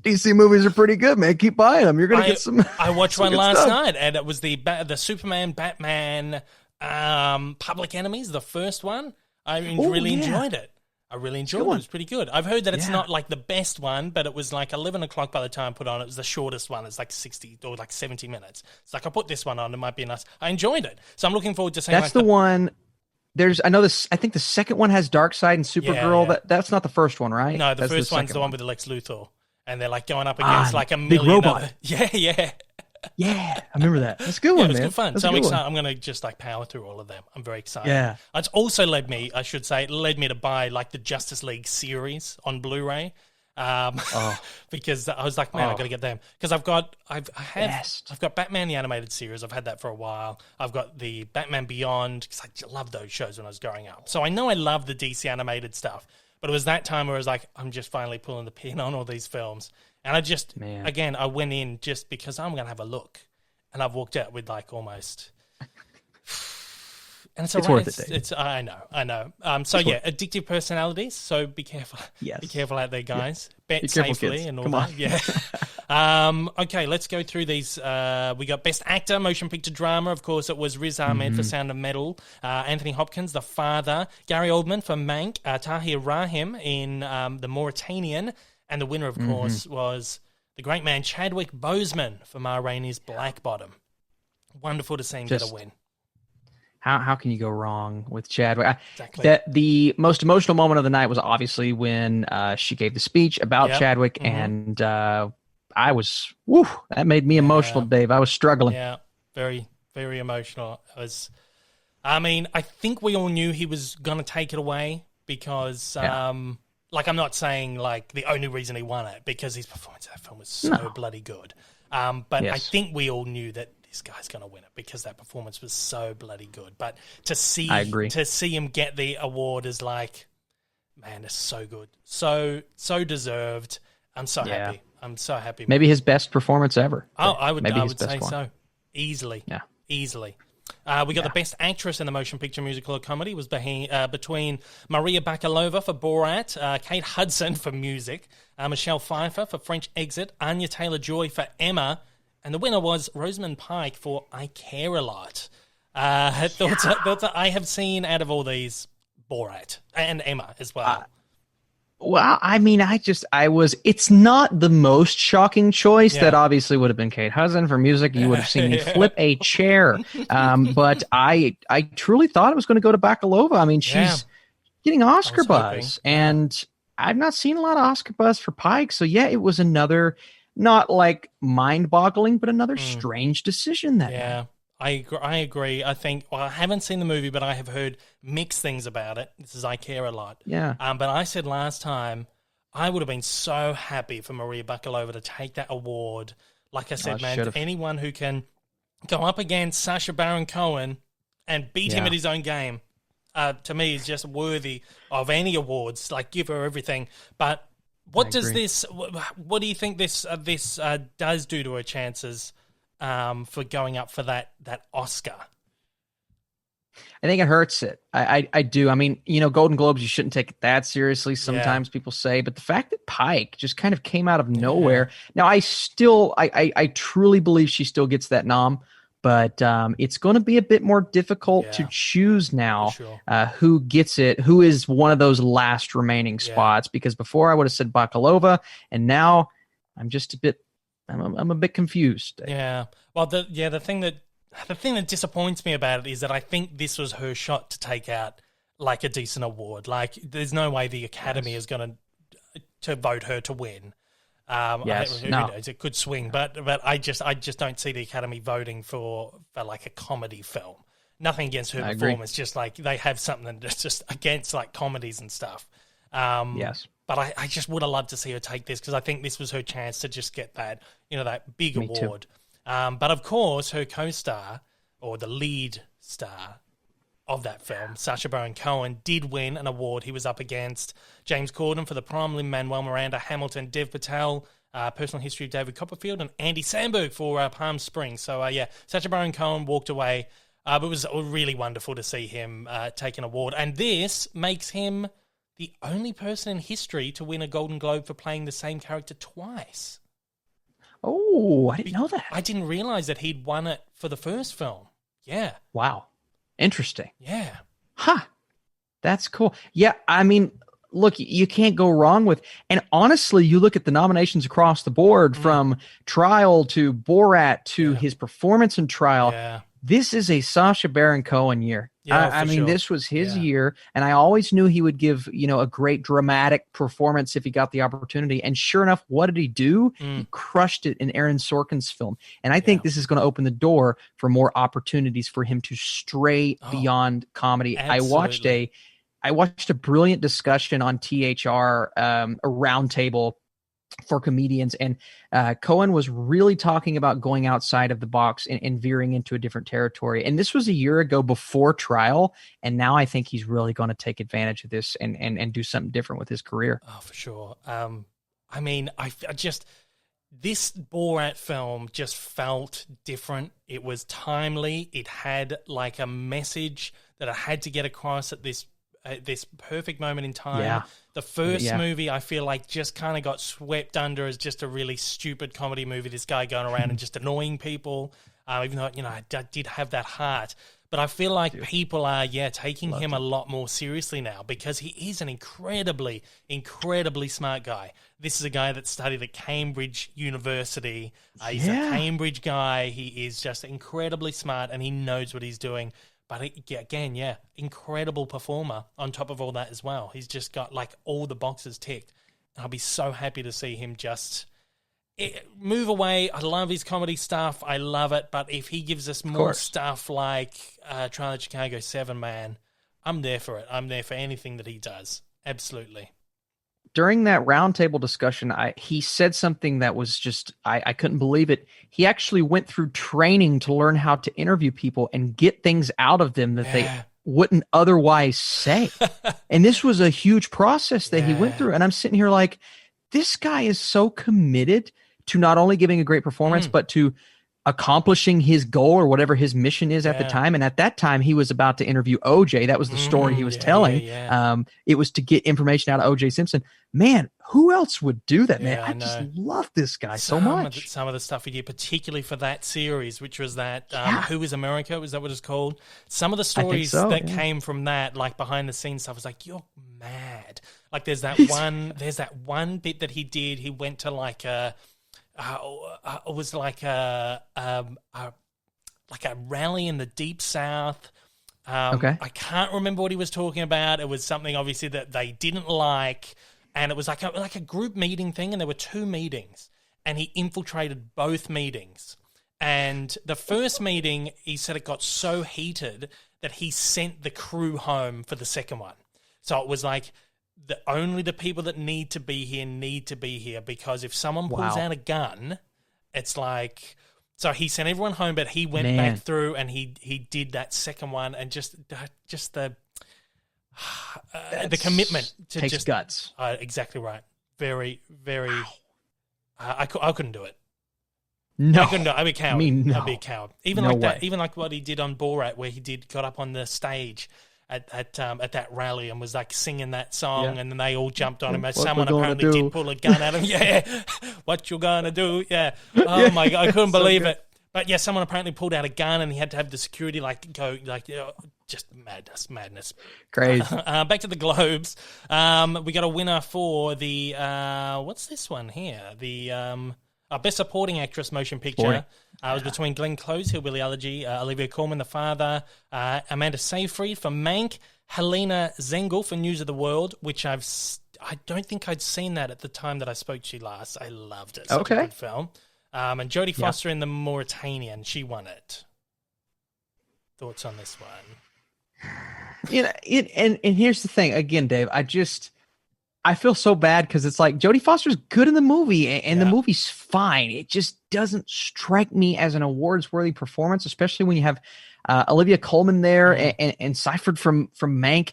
These DC movies are pretty good, man. Keep buying them. You're going to get some. I watched one last night, and it was the Superman, Batman, Public Enemies, the first one. I really enjoyed it. I really enjoyed it. It was pretty good. I've heard that it's not like the best one, but it was like 11 o'clock by the time I put on. It was the shortest one. It's like 60 or like 70 minutes. It's like, I'll put this one on. It might be nice. I enjoyed it. So I'm looking forward to seeing that's the one. I think the second one has Darkseid and Supergirl. Yeah. That's not the first one, right? No, the first one's the one with Lex Luthor. And they're like going up against like a million robot. Yeah. Yeah, I remember that. That's a good one, man. It was good fun. So I'm excited. I'm going to just like power through all of them. I'm very excited. Yeah. It's also led me to buy like the Justice League series on Blu-ray. Because I was like, man, I've got to get them. Because I've got Batman the Animated Series. I've had that for a while. I've got the Batman Beyond, because I loved those shows when I was growing up. So I know I love the DC animated stuff. But it was that time where I was like, I'm just finally pulling the pin on all these films. And I just, again, I went in just because I'm going to have a look. And I've walked out with like almost... And it's worth it, Dave. I know. Addictive personalities. So be careful. Yes. Be careful out there, guys. Bet be safely and all Come that. on. Yeah. Okay, let's go through these. We got Best Actor, Motion Picture Drama. Of course, it was Riz Ahmed for Sound of Metal. Anthony Hopkins, The Father. Gary Oldman for Mank. Tahir Rahim in The Mauritanian. And the winner, of course, was the great man Chadwick Boseman for Ma Rainey's Black Bottom. Wonderful to see him get a win. How can you go wrong with Chadwick? Exactly. The most emotional moment of the night was obviously when she gave the speech about Chadwick, and I was, that made me emotional, Dave. I was struggling. Yeah, very, very emotional. I think we all knew he was going to take it away because, I'm not saying, the only reason he won it, because his performance in that film was so bloody good. But I think we all knew that this guy's going to win it because that performance was so bloody good. But to see him get the award is man, it's so good. So deserved. I'm so happy. I'm so happy. Maybe his best performance ever. Oh, I would say so. Easily. Yeah. Easily. We got the Best Actress in the Motion Picture Musical or Comedy was between Maria Bakalova for Borat, Kate Hudson for Music, Michelle Pfeiffer for French Exit, Anya Taylor-Joy for Emma, and the winner was Rosamund Pike for I Care a Lot. Thoughts I have seen out of all these, Borat and Emma as well. It's not the most shocking choice. That obviously would have been Kate Hudson for Music. You would have seen me flip a chair. But I truly thought it was going to go to Bakalova. She's getting Oscar buzz, and I've not seen a lot of Oscar buzz for Pike. So it was another, not mind-boggling, but another strange decision that night. I agree. I think, I haven't seen the movie, but I have heard mixed things about it. This is I Care a Lot. Yeah. But I said last time, I would have been so happy for Maria Bakalova to take that award. Like I said, anyone who can go up against Sacha Baron Cohen and beat him at his own game, to me, is just worthy of any awards. Give her everything. But what do you think this does do to her chances for going up for that Oscar? I think it hurts it. I do. Golden Globes, you shouldn't take it that seriously. Sometimes people say, but the fact that Pike just kind of came out of nowhere. Now, I truly believe she still gets that nom, but it's going to be a bit more difficult to choose now who gets it, who is one of those last remaining spots, because before I would have said Bakalova, and now I'm just I'm a bit confused. Yeah. Well, the thing that disappoints me about it is that I think this was her shot to take out a decent award. There's no way the Academy is going to vote her to win. Who knows? It could swing, but I just don't see the Academy voting for a comedy film. Nothing against her performance, just they have something that's just against comedies and stuff. Yes. But I just would have loved to see her take this because I think this was her chance to just get that, that big award. But of course, her co-star, or the lead star of that film, Sacha Baron Cohen, did win an award. He was up against James Corden for The Prom, Lin-Manuel Miranda, Hamilton, Dev Patel, Personal History of David Copperfield, and Andy Samberg for Palm Springs. So, Sacha Baron Cohen walked away. But it was really wonderful to see him take an award. And this makes him the only person in history to win a Golden Globe for playing the same character twice. Oh, I didn't know that. I didn't realize that he'd won it for the first film. Yeah. Wow. Interesting. Yeah. Huh. That's cool. Yeah, look, you can't go wrong with, and honestly, you look at the nominations across the board from Trial to Borat to his performance in Trial. Yeah. This is a Sacha Baron Cohen year. Yeah, this was his year, and I always knew he would give, a great dramatic performance if he got the opportunity. And sure enough, what did he do? He crushed it in Aaron Sorkin's film. And I think this is going to open the door for more opportunities for him to stray beyond comedy. Absolutely. I watched a brilliant discussion on THR, a roundtable for comedians, and Cohen was really talking about going outside of the box and veering into a different territory. And this was a year ago before Trial, and now I think he's really going to take advantage of this and do something different with his career. Oh, for sure. This Borat film just felt different. It was timely. It had a message that I had to get across at this perfect moment in time. Yeah. The first movie, I feel just kind of got swept under as just a really stupid comedy movie. This guy going around and just annoying people, even though, I did have that heart. But I feel like people are, taking him a lot more seriously now because he is an incredibly, incredibly smart guy. This is a guy that studied at Cambridge University. He's a Cambridge guy. He is just incredibly smart and he knows what he's doing. But incredible performer on top of all that as well. He's just got like all the boxes ticked. And I'll be so happy to see him just move away. I love his comedy stuff. I love it. But if he gives us more stuff like Trial of Chicago 7, man, I'm there for it. I'm there for anything that he does. Absolutely. During that roundtable discussion, he said something that was just, I couldn't believe it. He actually went through training to learn how to interview people and get things out of them that they wouldn't otherwise say. And this was a huge process that he went through. And I'm sitting here like, this guy is so committed to not only giving a great performance, but to accomplishing his goal or whatever his mission is at the time. And at that time, he was about to interview OJ. That was the story he was telling. It was to get information out of OJ Simpson. Man, who else would do that, man? I just love this guy so much. Some of the stuff he did, particularly for that series, which was that Who is America? Was that what it's called? Some of the stories that came from that, like behind the scenes stuff, was like, you're mad. Like there's that one bit that he did. He went to like it was like a rally in the Deep South. I can't remember what he was talking about. It was something obviously that they didn't like, and it was like a group meeting thing, and there were 2 meetings, and he infiltrated both meetings. And the first meeting, he said it got so heated that he sent the crew home for the second one. So it was like, only the people that need to be here because if someone pulls out a gun, it's like... So he sent everyone home, but he went back through and he did that second one, and just the commitment to takes guts. Exactly right. Very, very... I couldn't do it. No. I couldn't do it. I'd be a coward. No. I'd be a coward. Even like that. Even like what he did on Borat, where he got up on the stage at that rally and was like singing that song, and then they all jumped on him. As someone apparently did pull a gun at him. What you gonna do? Oh my God, I couldn't believe it. But someone apparently pulled out a gun, and he had to have the security just madness. Crazy. Back to the Globes. We got a winner for the what's this one here? The Best Supporting Actress Motion Picture. It was between Glenn Close, Hillbilly Elegy, Olivia Colman, The Father, Amanda Seyfried for Mank, Helena Zengel for News of the World, which I don't think I'd seen that at the time that I spoke to you last. I loved it. Such a good film. And Jodie Foster in The Mauritanian, she won it. Thoughts on this one? And here's the thing. Again, Dave, I feel so bad because it's like Jodie Foster's good in the movie and the movie's fine. It just doesn't strike me as an awards-worthy performance, especially when you have Olivia Colman there and Seyfried from Mank.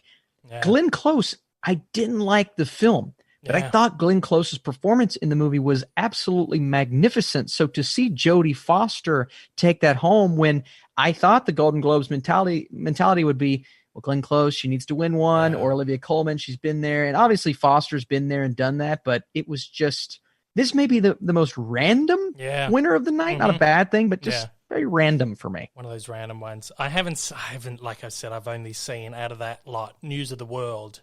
Yeah. Glenn Close, I didn't like the film, but I thought Glenn Close's performance in the movie was absolutely magnificent. So to see Jodie Foster take that home when I thought the Golden Globes mentality would be, well, Glenn Close, she needs to win one, or Olivia Colman, she's been there. And obviously Foster's been there and done that, but it was just, this may be the most random winner of the night. Not a bad thing, but just very random for me. One of those random ones. I haven't, like I said, I've only seen out of that lot News of the World.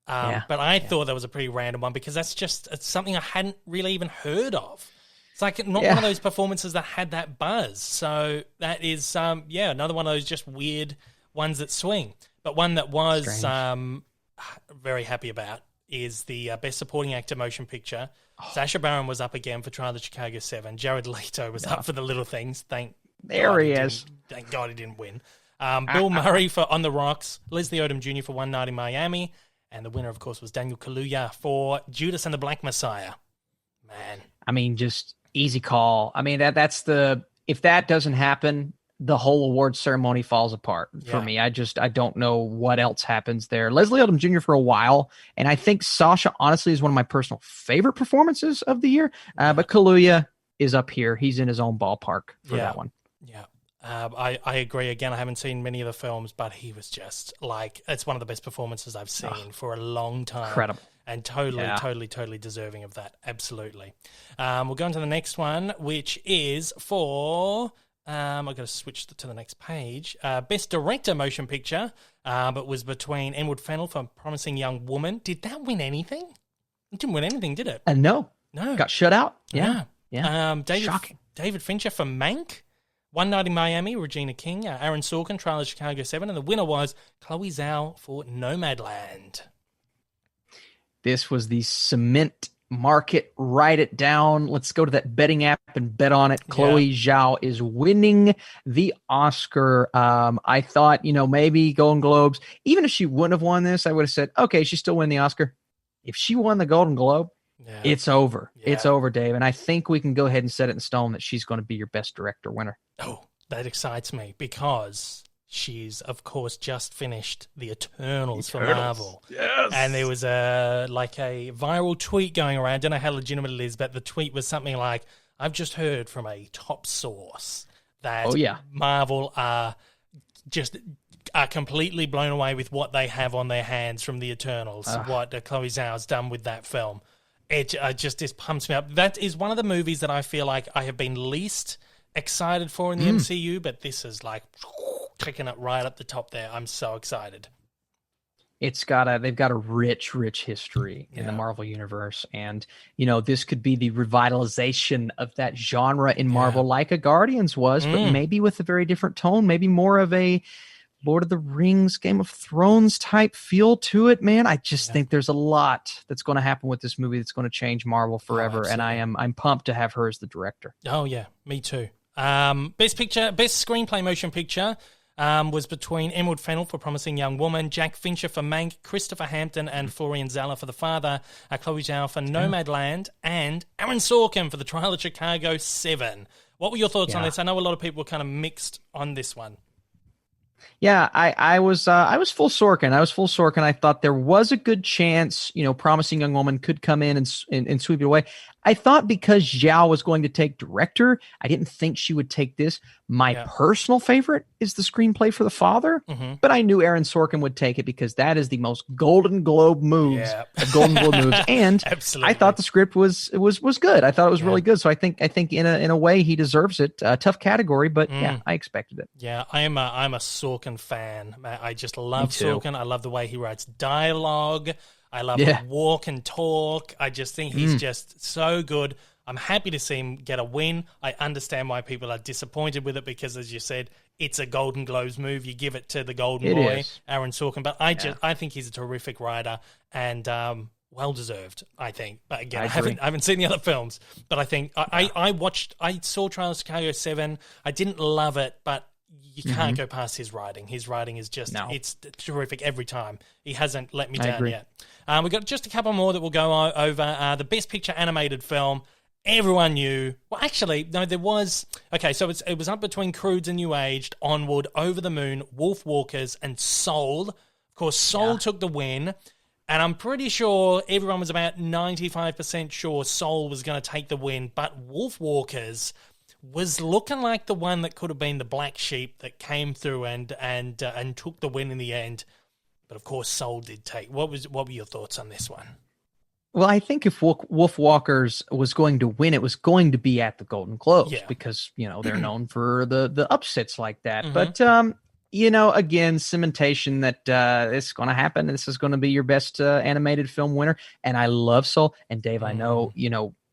But I thought that was a pretty random one because it's something I hadn't really even heard of. It's like not one of those performances that had that buzz. So that is, another one of those just weird ones that swing. But one that was very happy about is the Best Supporting Actor Motion Picture. Sacha Baron was up again for Trial of Chicago 7. Jared Leto was up for The Little Things. Thank God he didn't win. Bill Murray for On the Rocks. Leslie Odom Jr. for One Night in Miami. And the winner, of course, was Daniel Kaluuya for Judas and the Black Messiah. Man. I mean, just easy call. I mean, that's if that doesn't happen, the whole award ceremony falls apart for me. I don't know what else happens there. Leslie Odom Jr. for a while, and I think Sasha, honestly, is one of my personal favorite performances of the year. But Kaluuya is up here. He's in his own ballpark for that one. Yeah. I agree. Again, I haven't seen many of the films, but he was just it's one of the best performances I've seen for a long time. Incredible. And totally deserving of that. Absolutely. We'll go on to the next one, which is for I've got to switch to the next page. Best Director Motion Picture, but was between Emerald Fennell for Promising Young Woman. Did that win anything? It didn't win anything, did it? No. No. Got shut out. Yeah. Shocking. David Fincher for Mank. One Night in Miami, Regina King. Aaron Sorkin, Trial of Chicago 7. And the winner was Chloe Zhao for Nomadland. This was the cement market. Write it down. Let's go to that betting app and bet on it. Chloe Zhao is winning the Oscar. I thought, maybe Golden Globes, even if she wouldn't have won this, I would have said, okay, she still win the Oscar. If she won the Golden Globe, it's over. Yeah. It's over, Dave. And I think we can go ahead and set it in stone that she's going to be your Best Director winner. Oh, that excites me because she's, of course, just finished The Eternals for Marvel. Yes. And there was a viral tweet going around. I don't know how legitimate it is, but the tweet was something like, I've just heard from a top source that Marvel are completely blown away with what they have on their hands from The Eternals, what Chloe Zhao's done with that film. It just pumps me up. That is one of the movies that I feel like I have been least excited for in the MCU, but this is like kicking it right up the top there. I'm so excited. They've got a rich history in the Marvel universe. And, this could be the revitalization of that genre in Marvel like a Guardians was, but maybe with a very different tone, maybe more of a Lord of the Rings, Game of Thrones type feel to it, man. I just think there's a lot that's going to happen with this movie that's going to change Marvel forever, and I'm pumped to have her as the director. Oh yeah, me too. Best Screenplay Motion Picture was between Emerald Fennell for Promising Young Woman, Jack Fincher for Mank, Christopher Hampton and Florian Zeller for The Father, Chloe Zhao for Nomadland, and Aaron Sorkin for The Trial of Chicago 7. What were your thoughts on this? I know a lot of people were kind of mixed on this one. Yeah, I was full Sorkin. I thought there was a good chance, Promising Young Woman could come in and sweep it away. I thought because Zhao was going to take director, I didn't think she would take this. My personal favorite is the screenplay for The Father, but I knew Aaron Sorkin would take it because that is the most Golden Globe moves of Golden Globe moves. And I thought the script was good. I thought it was really good. So I think in a way he deserves it. Tough category, but I expected it. Yeah, I'm a Sorkin fan. I just love Sorkin. I love the way he writes dialogue. I love the walk and talk. I just think he's just so good. I'm happy to see him get a win. I understand why people are disappointed with it because, as you said, it's a Golden Globes move. You give it to the Golden Boy, Aaron Sorkin. But I think he's a terrific writer and well deserved. I think. But again, I haven't seen the other films. But I think I saw Trial of Chicago 7. I didn't love it, but you can't go past his writing. His writing is just, it's terrific every time. He hasn't let me down yet. We've got just a couple more that we'll go over. The Best Picture Animated Film, everyone knew. Well, actually, no, there was... Okay, so it was up between Croods and New Aged, Onward, Over the Moon, Wolf Walkers, and Soul. Of course, Soul took the win, and I'm pretty sure everyone was about 95% sure Soul was going to take the win, but Wolf Walkers was looking like the one that could have been the black sheep that came through and took the win in the end. But of course, Soul did take. What were your thoughts on this one? Well, I think if Wolf Walkers was going to win, it was going to be at the Golden Globes because they're known for the upsets like that. But again, cementation that it's going to happen. This is going to be your best animated film winner, and I love Soul. And Dave, I know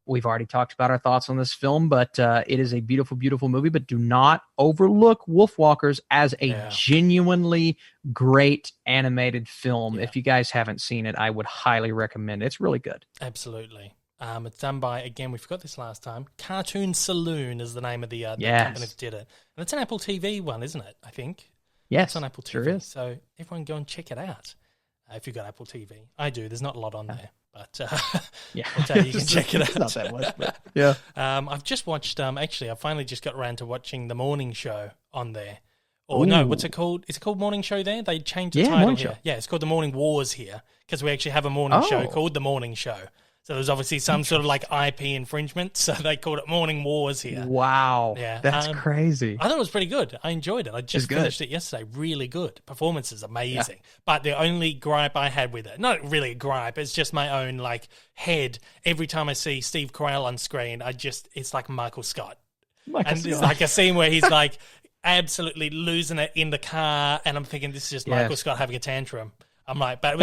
we've already talked about our thoughts on this film, but it is a beautiful, beautiful movie. But do not overlook Wolfwalkers as a genuinely great animated film. Yeah. If you guys haven't seen it, I would highly recommend it. It's really good. Absolutely. It's done by, again, we forgot this last time, Cartoon Saloon is the name of the company that did it. And it's an Apple TV one, isn't it, I think? Yes, it's on Apple TV. Sure is. So everyone go and check it out if you've got Apple TV. I do. There's not a lot on there. But you can check it out. Not that much, but yeah. I've just watched. Actually, I finally just got around to watching the morning show on there. Or no, what's it called? Is it called Morning Show there? They changed the title here. Yeah, it's called The Morning Wars here because we actually have a morning show called The Morning Show. So there's obviously some sort of like IP infringement, so they called it Morning Wars here. Wow. Yeah. That's crazy. I thought it was pretty good. I enjoyed it. I just finished it yesterday. Really good. Performance is amazing. Yeah. But the only gripe I had with it, not really a gripe, it's just my own like head. Every time I see Steve Carell on screen, it's like Michael Scott. And there's like a scene where he's like absolutely losing it in the car, and I'm thinking this is just Michael Scott having a tantrum. I'm like, and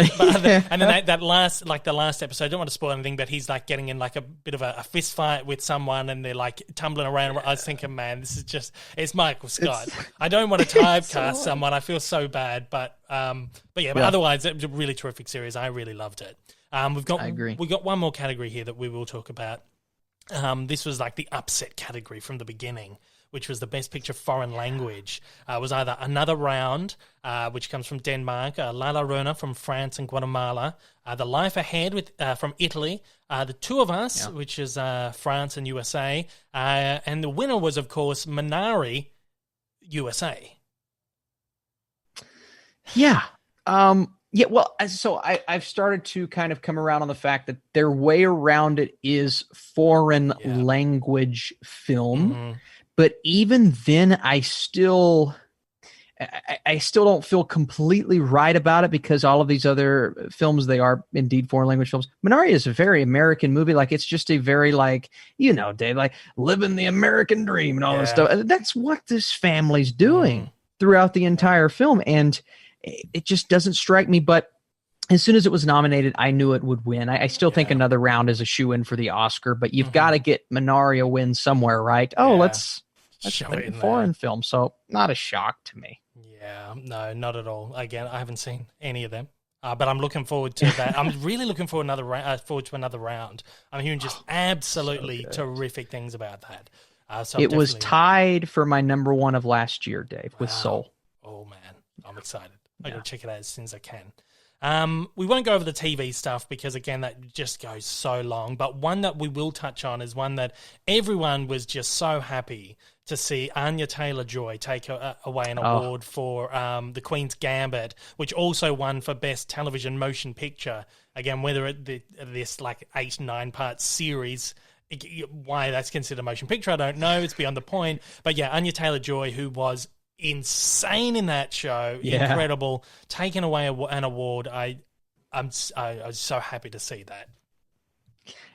then the last episode, I don't want to spoil anything, but he's like getting in like a bit of a fist fight with someone, and they're like tumbling around. I was thinking, man, this is just, it's Michael Scott. I don't want to typecast someone. I feel so bad, but otherwise, it was a really terrific series. I really loved it. I agree. We've got one more category here that we will talk about. This was like the upset category from the beginning, which was the Best Picture Foreign Language. It was either Another Round, which comes from Denmark, La Llorona from France and Guatemala, The Life Ahead from Italy, The Two of Us, which is France and USA, and the winner was, of course, Minari, USA. Yeah. Well, so I've started to kind of come around on the fact that their way around it is foreign language film. Mm-hmm. But even then, I still don't feel completely right about it because all of these other films, they are indeed foreign language films. Minari is a very American movie. Like, it's just a very, like, Dave, like living the American dream and all this stuff. That's what this family's doing throughout the entire film. And it just doesn't strike me. But as soon as it was nominated, I knew it would win. I still think Another Round is a shoo-in for the Oscar, but you've got to get Minari a win somewhere, right? Let's put it in foreign film. So not a shock to me. Yeah, no, not at all. Again, I haven't seen any of them, but I'm looking forward to that. I'm really looking forward to another round. I'm hearing just absolutely terrific things about that. So it was tied for my number one of last year, Dave, with Soul. Oh man, I'm excited. I got to check it out as soon as I can. We won't go over the TV stuff because, again, that just goes so long. But one that we will touch on is one that everyone was just so happy to see Anya Taylor-Joy take away an award for The Queen's Gambit, which also won for Best Television Motion Picture. Again, whether this like 8-9-part series, why that's considered a motion picture, I don't know. It's beyond the point. But yeah, Anya Taylor-Joy, who was insane in that show, incredible, taking away an award. I was so happy to see that.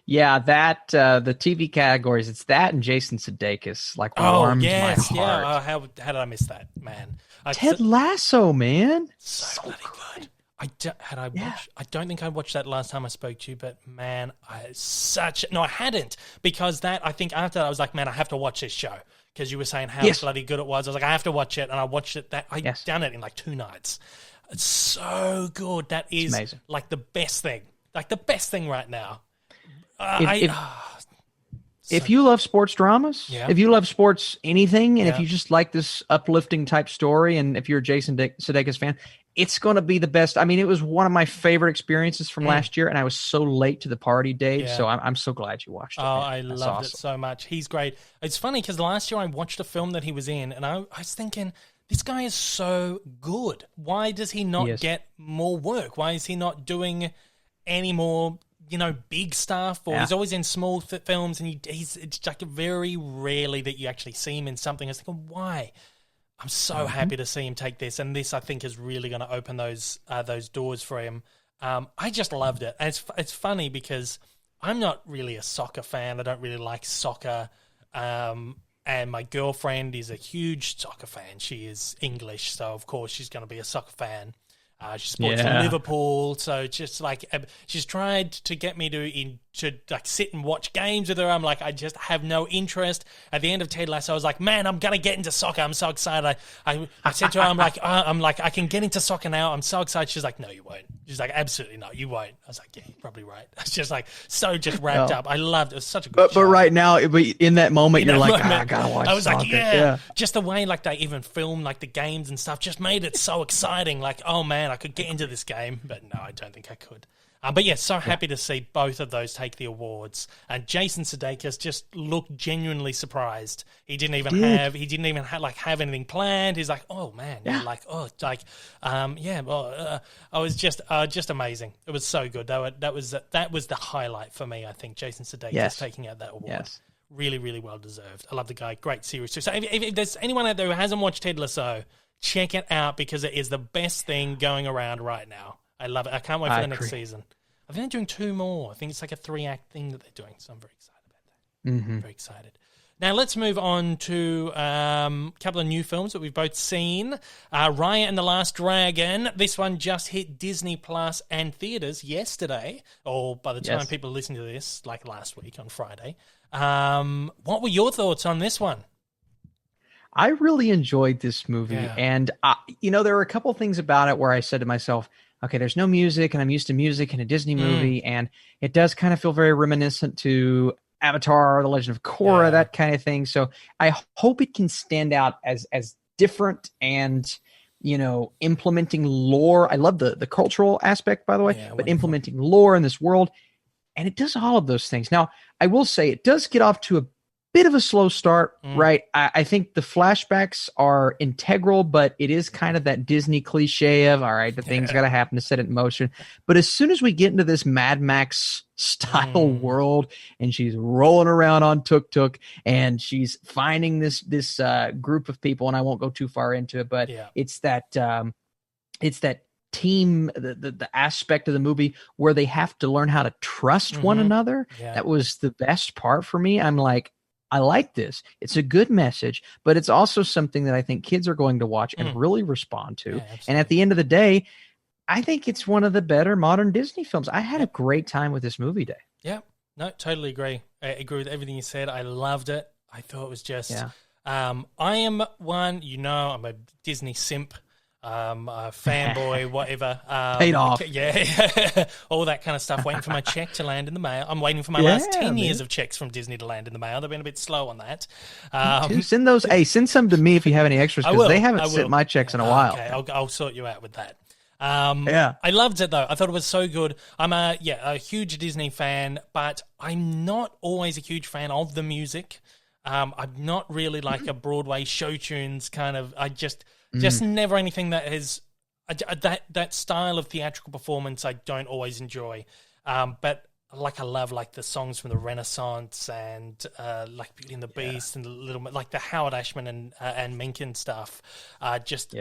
Yeah, that the TV categories, it's that and Jason Sudeikis, like warmed my heart. Yeah, how did I miss that, man? Ted Lasso, man, so bloody good. I don't think I watched that last time I spoke to you, but man, I hadn't, because I think after that I was like, man, I have to watch this show. Because you were saying how bloody good it was. I was like, I have to watch it. And I watched it. I've done it in like 2 nights. It's so good. That is amazing. Like the best thing. Like the best thing right now. If you love sports dramas, if you love sports anything, and if you just like this uplifting type story, and if you're a Jason Sudeikis fan, it's going to be the best. I mean, it was one of my favorite experiences from last year, and I was so late to the party, Dave. So I'm so glad you watched it. Oh, I loved it so much. He's great. It's funny because last year I watched a film that he was in, and I was thinking, this guy is so good. Why does he not get more work? Why is he not doing any more, big stuff? Or he's always in small films, and it's like very rarely that you actually see him in something. I was thinking, why? I'm so happy to see him take this, and this I think is really going to open those doors for him. I just loved it, and it's funny because I'm not really a soccer fan. I don't really like soccer, and my girlfriend is a huge soccer fan. She is English, so of course she's going to be a soccer fan. She supports Liverpool, so just like she's tried to get me to like sit and watch games with her. I'm like, I just have no interest. At the end of Ted Lasso, I was like, man, I'm gonna get into soccer. I'm so excited. I said to her, I'm like, I can get into soccer now. I'm so excited. She's like, no, you won't. She's like, absolutely not, you won't. I was like, yeah, you're probably right. It's just like just wrapped up. I loved it. It was such a good show. But right now, in that moment, you're like, I gotta watch. I was soccer. Like, just the way like they even film like the games and stuff just made it so exciting. Like, oh man, I could get into this game, but no, I don't think I could. But yeah, so happy to see both of those take the awards. And Jason Sudeikis just looked genuinely surprised. He didn't even have anything planned. He's like, oh man, I was just amazing. It was so good. That was the highlight for me. I think Jason Sudeikis taking out that award. Yes. Really, really well deserved. I love the guy. Great series too. So if there's anyone out there who hasn't watched Ted Lasso, check it out because it is the best thing going around right now. I love it. I can't wait for the next season. I think they're doing 2 more. I think it's like a 3-act thing that they're doing, so I'm very excited about that. Very excited. Now let's move on to a couple of new films that we've both seen. Raya and the Last Dragon. This one just hit Disney Plus and theaters yesterday, or by the time people listen to this, like last week on Friday. What were your thoughts on this one? I really enjoyed this movie, and there were a couple things about it where I said to myself, okay, there's no music, and I'm used to music in a Disney movie, and it does kind of feel very reminiscent to Avatar, The Legend of Korra, that kind of thing. So I hope it can stand out as different and, implementing lore. I love the cultural aspect, by the way, but implementing lore in this world. And it does all of those things. Now, I will say it does get off to a bit of a slow start, right? I think the flashbacks are integral, but it is kind of that Disney cliche of, all right, the thing's got to happen to set it in motion. But as soon as we get into this Mad Max style world, and she's rolling around on tuk-tuk, and she's finding this group of people, and I won't go too far into it, but it's that team, the aspect of the movie where they have to learn how to trust one another. That was the best part for me. I'm like, I like this. It's a good message, but it's also something that I think kids are going to watch and really respond to. And at the end of the day, I think it's one of the better modern Disney films. I had a great time with this movie, Dave. Yeah, no, totally agree. I agree with everything you said. I loved it. I thought it was just, I am one, I'm a Disney simp. A fanboy, whatever. Paid off. Yeah. All that kind of stuff. Waiting for my check to land in the mail. I'm waiting for my last 10 years of checks from Disney to land in the mail. They've been a bit slow on that. Send some to me if you have any extras, because they haven't sent my checks in a while. Okay, I'll sort you out with that. I loved it, though. I thought it was so good. I'm a huge Disney fan, but I'm not always a huge fan of the music. I'm not really like a Broadway show tunes kind of. Just never anything that has that style of theatrical performance. I don't always enjoy, but I love the songs from the Renaissance and like Beauty and the Beast and a little bit like the Howard Ashman and Menken stuff. Just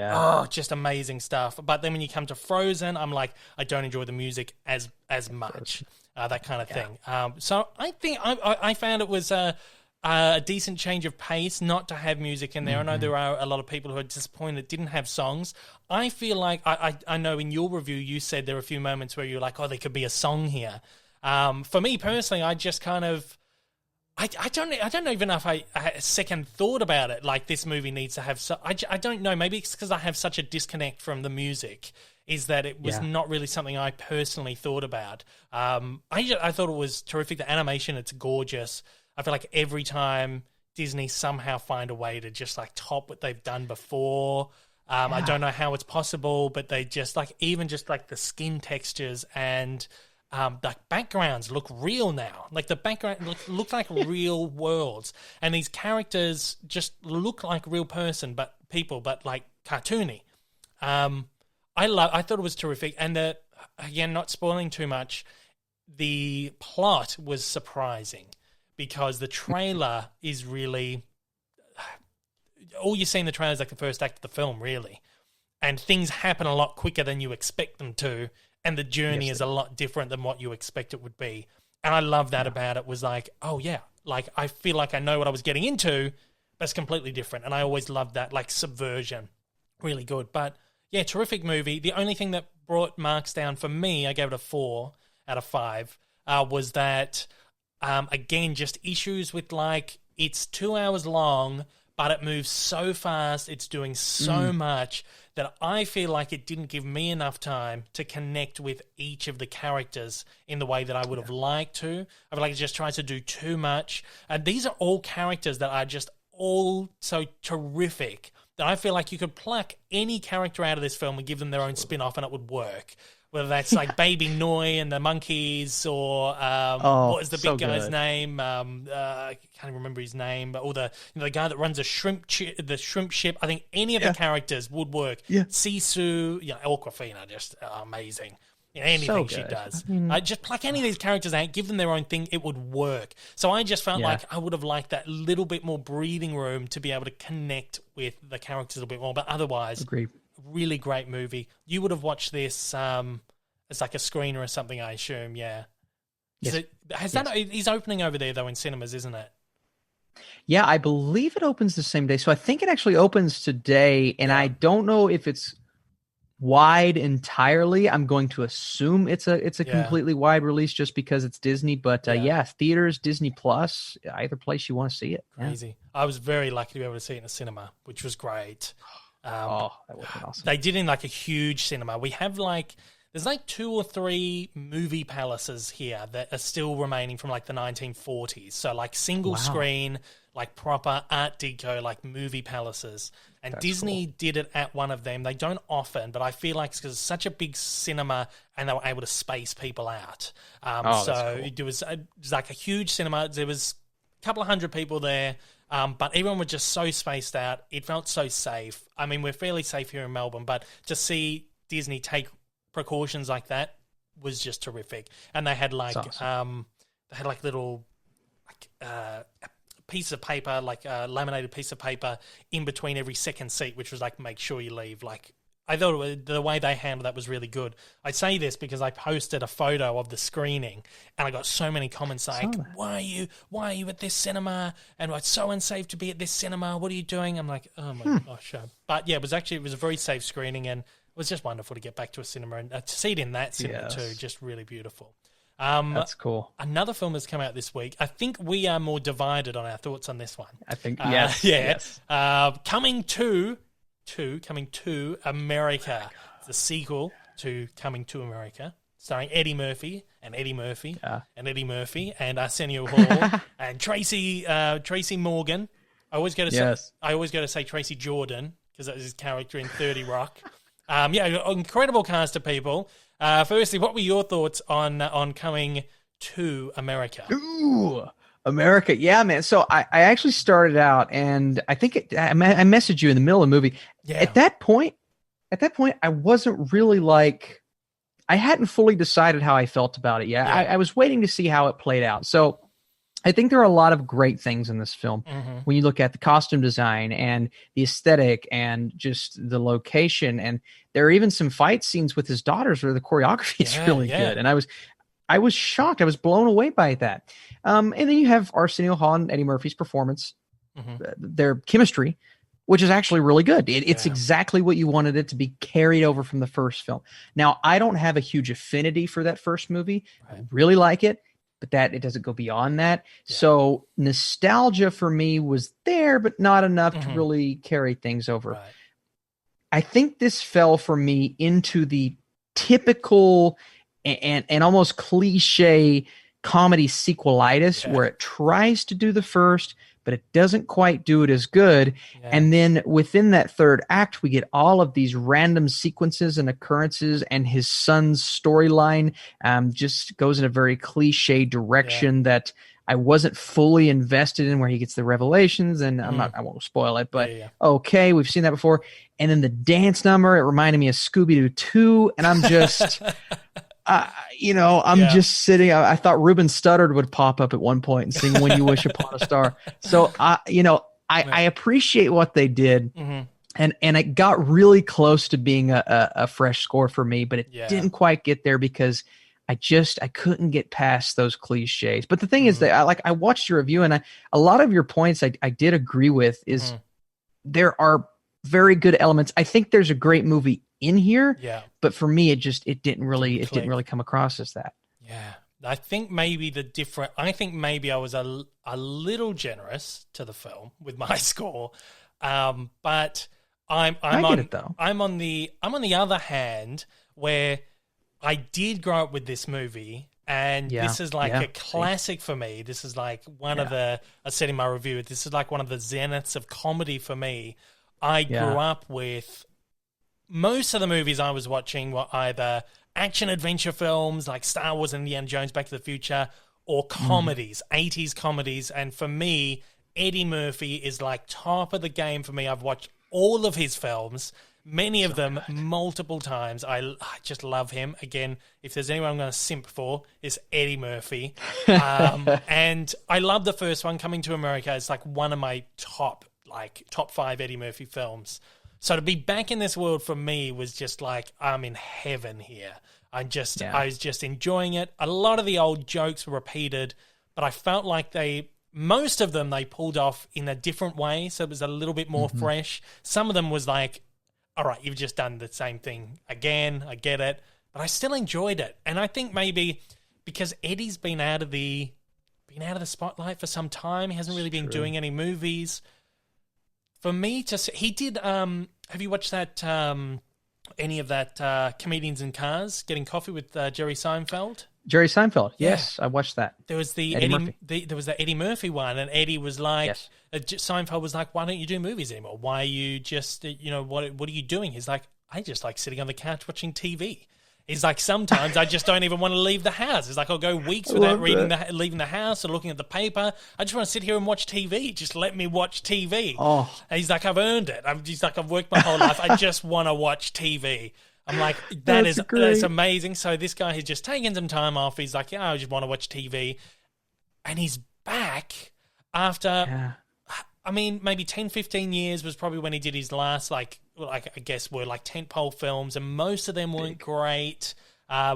amazing stuff. But then when you come to Frozen, I'm like, I don't enjoy the music as much. That kind of thing. So I think I found it was a decent change of pace not to have music in there. I know there are a lot of people who are disappointed it didn't have songs. I feel like, I know in your review you said there were a few moments where you're like, oh, there could be a song here. For me personally, I just kind of, I don't even know if I second thought about it, like this movie needs to have, I don't know, maybe it's because I have such a disconnect from the music, is that it was not really something I personally thought about. I thought it was terrific. The animation, it's gorgeous. I feel like every time Disney somehow find a way to just top what they've done before. I don't know how it's possible, but they just even just the skin textures and the backgrounds look real now. Like the background look like real worlds, and these characters just look like real people, but cartoony. I thought it was terrific, and again, not spoiling too much, the plot was surprising. Because the trailer is really... all you see in the trailer is the first act of the film, really. And things happen a lot quicker than you expect them to, and the journey is a lot different than what you expect it would be. And I love that about it, was I feel like I know what I was getting into, but it's completely different. And I always loved that, subversion. Really good. But, yeah, terrific movie. The only thing that brought marks down for me, I gave it a 4 out of 5, was that... again, just issues with it's 2 hours long, but it moves so fast, it's doing so much that I feel like it didn't give me enough time to connect with each of the characters in the way that I would have liked to. I feel like it just tries to do too much. And these are all characters that are just all so terrific that I feel like you could pluck any character out of this film and give them their own spin-off and it would work. Whether that's Baby Noi and the monkeys, or what is the big guy's name? I can't remember his name, or the guy that runs the shrimp ship. I think any of the characters would work. Yeah. Sisu, Awkwafina, just amazing. Anything she does. Just pluck any of these characters out, give them their own thing, it would work. So I just felt like I would have liked that little bit more breathing room to be able to connect with the characters a little bit more. But otherwise... Agreed. Really great movie. You would have watched this as a screener or something, I assume, yeah. Yes. He's opening over there, though, in cinemas, isn't it? Yeah, I believe it opens the same day. So I think it actually opens today, and I don't know if it's wide entirely. I'm going to assume it's a completely wide release just because it's Disney. But theaters, Disney Plus, either place you want to see it. Crazy. Yeah. I was very lucky to be able to see it in a cinema, which was great. That would have been awesome. They did in like a huge cinema. We have there's like 2 or 3 movie palaces here that are still remaining from like the 1940s. So like single screen, like proper Art Deco, like movie palaces. And that's Disney did it at one of them. They don't often, but I feel like it's because it's such a big cinema and they were able to space people out. It was like a huge cinema. There was a couple of hundred people there, but everyone was just so spaced out. It felt so safe. I mean, we're fairly safe here in Melbourne, but to see Disney take precautions like that was just terrific. And they had like little piece of paper, like a laminated piece of paper in between every second seat, which was like, make sure you leave. Like, I thought the way they handled that was really good. I say this because I posted a photo of the screening and I got so many comments like, why are you at this cinema? And it's so unsafe to be at this cinema. What are you doing? I'm like, oh my gosh. But yeah, it was a very safe screening, and it was just wonderful to get back to a cinema and to see it in that cinema too. Just really beautiful. That's cool. Another film has come out this week. I think we are more divided on our thoughts on this one. I think, yes. Coming to America. It's a sequel to Coming to America, starring Eddie Murphy and Arsenio Hall and Tracy Morgan. I always go to say Tracy Jordan because that was his character in 30 Rock. Incredible cast of people. Firstly, what were your thoughts on Coming to America? Ooh, America. Yeah, man. So I actually started out, and I think I messaged you in the middle of the movie. Yeah. At that point, I wasn't really like, I hadn't fully decided how I felt about it yet. Yeah. I was waiting to see how it played out. So I think there are a lot of great things in this film. Mm-hmm. When you look at the costume design and the aesthetic and just the location, and there are even some fight scenes with his daughters where the choreography is really good. And I was shocked. I was blown away by that. And then you have Arsenio Hall and Eddie Murphy's performance, their chemistry, which is actually really good. It's exactly what you wanted it to be, carried over from the first film. Now, I don't have a huge affinity for that first movie. Right. I really like it, but it doesn't go beyond that. Yeah. So nostalgia for me was there, but not enough to really carry things over. Right. I think this fell for me into the typical and almost cliche comedy sequelitis where it tries to do the first, but it doesn't quite do it as good. Yeah. And then within that third act, we get all of these random sequences and occurrences, and his son's storyline just goes in a very cliche direction that I wasn't fully invested in, where he gets the revelations, and I won't spoil it, but okay, we've seen that before. And then the dance number, it reminded me of Scooby-Doo 2, and I'm just... just sitting. I thought Ruben Studdard would pop up at one point and sing "When You Wish Upon a Star." So, I appreciate what they did, and it got really close to being a fresh score for me, but it didn't quite get there because I couldn't get past those cliches. But the thing is that I watched your review, and a lot of your points I did agree with. Is there are very good elements. I think there's a great movie in here, but for me, it didn't really come across as that. Yeah, I think maybe I was a little generous to the film with my score, but I'm on the other hand where I did grow up with this movie. And this is like a classic for me. This is like one of I said in my review, this is like one of the zeniths of comedy for me. I grew up with most of the movies I was watching were either action-adventure films like Star Wars and Indiana Jones, Back to the Future, or comedies, 80s comedies. And for me, Eddie Murphy is like top of the game for me. I've watched all of his films, many of them multiple times. I just love him. Again, if there's anyone I'm going to simp for, it's Eddie Murphy. And I love the first one, Coming to America. It's like one of my top 5 Eddie Murphy films. So to be back in this world for me was just like, I'm in heaven here. I was just enjoying it. A lot of the old jokes were repeated, but I felt like they most of them they pulled off in a different way, so it was a little bit more fresh. Some of them was like, all right, you've just done the same thing again. I get it, but I still enjoyed it. And I think maybe because Eddie's been out of the spotlight for some time, he hasn't really been doing any movies. For me to see, he did. Have you watched that? Any of that Comedians in Cars, Getting Coffee with Jerry Seinfeld? Jerry Seinfeld, yes, I watched that. There was the Eddie Murphy one, and Eddie was like, Seinfeld was like, "Why don't you do movies anymore? Why are you just, what are you doing?" He's like, "I just like sitting on the couch watching TV." He's like, sometimes I just don't even want to leave the house. He's like, I'll go weeks without leaving the house or looking at the paper. I just want to sit here and watch TV. Just let me watch TV. Oh. And he's like, I've earned it. He's like, I've worked my whole life. I just want to watch TV. I'm like, that's amazing. So this guy has just taken some time off. He's like, I just want to watch TV. And he's back after, maybe 10, 15 years was probably when he did his last, I guess were like tentpole films, and most of them weren't great.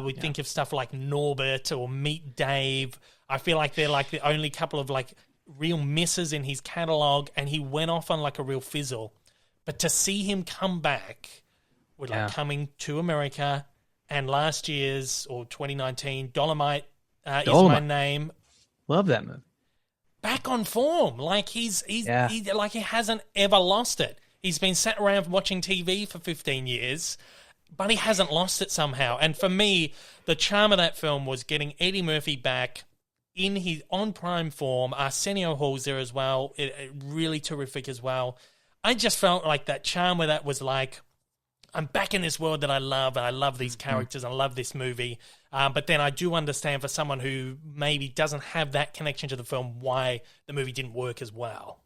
We think of stuff like Norbit or Meet Dave. I feel like they're like the only couple of like real misses in his catalog, and he went off on like a real fizzle. But to see him come back with like Coming to America and last year's or 2019 Dolomite is My Name. Love that movie. Back on form, like he hasn't ever lost it. He's been sat around watching TV for 15 years, but he hasn't lost it somehow. And for me, the charm of that film was getting Eddie Murphy back in his on prime form. Arsenio Hall's there as well, really terrific as well. I just felt like that charm where that was like, I'm back in this world that I love, and I love these characters, and I love this movie. But then I do understand for someone who maybe doesn't have that connection to the film why the movie didn't work as well.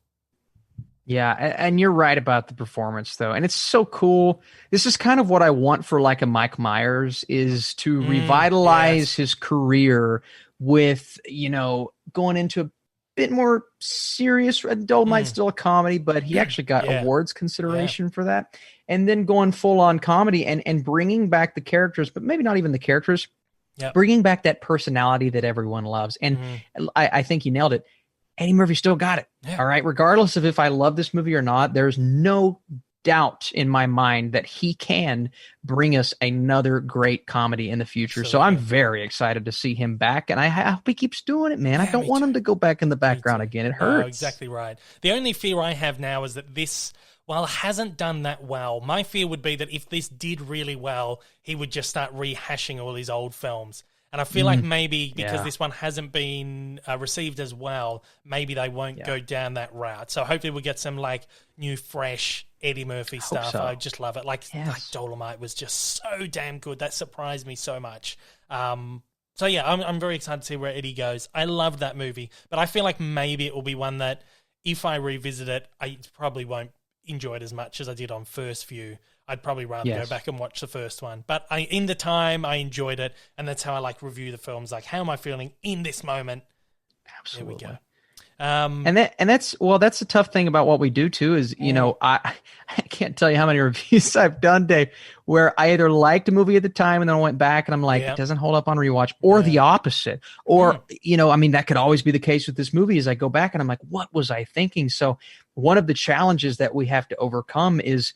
Yeah, and you're right about the performance, though. And it's so cool. This is kind of what I want for like a Mike Myers, is to revitalize his career with, going into a bit more serious. Dolomite's still a comedy, but he actually got awards consideration for that. And then going full on comedy and bringing back the characters, but maybe not even the characters, bringing back that personality that everyone loves. And I think you nailed it. Eddie Murphy still got it. Yeah. All right. Regardless of if I love this movie or not, there's no doubt in my mind that he can bring us another great comedy in the future. So I'm very excited to see him back, and I hope he keeps doing it, man. I don't want him to go back in the background again. It hurts. Exactly right. The only fear I have now is that this, while it hasn't done that well, my fear would be that if this did really well, he would just start rehashing all his old films. And I feel like maybe because this one hasn't been received as well, maybe they won't go down that route. So hopefully we'll get some like new, fresh Eddie Murphy stuff. I just love it. Like Dolomite was just so damn good. That surprised me so much. I'm very excited to see where Eddie goes. I loved that movie, but I feel like maybe it will be one that if I revisit it, I probably won't enjoy it as much as I did on first view. I'd probably rather go back and watch the first one. But in the time, I enjoyed it, and that's how I like review the films. Like, how am I feeling in this moment? Absolutely. There we go. That's the tough thing about what we do too is, I can't tell you how many reviews I've done, Dave, where I either liked a movie at the time and then I went back and I'm like, it doesn't hold up on rewatch, or the opposite. Or, that could always be the case with this movie, is I go back and I'm like, what was I thinking? So one of the challenges that we have to overcome is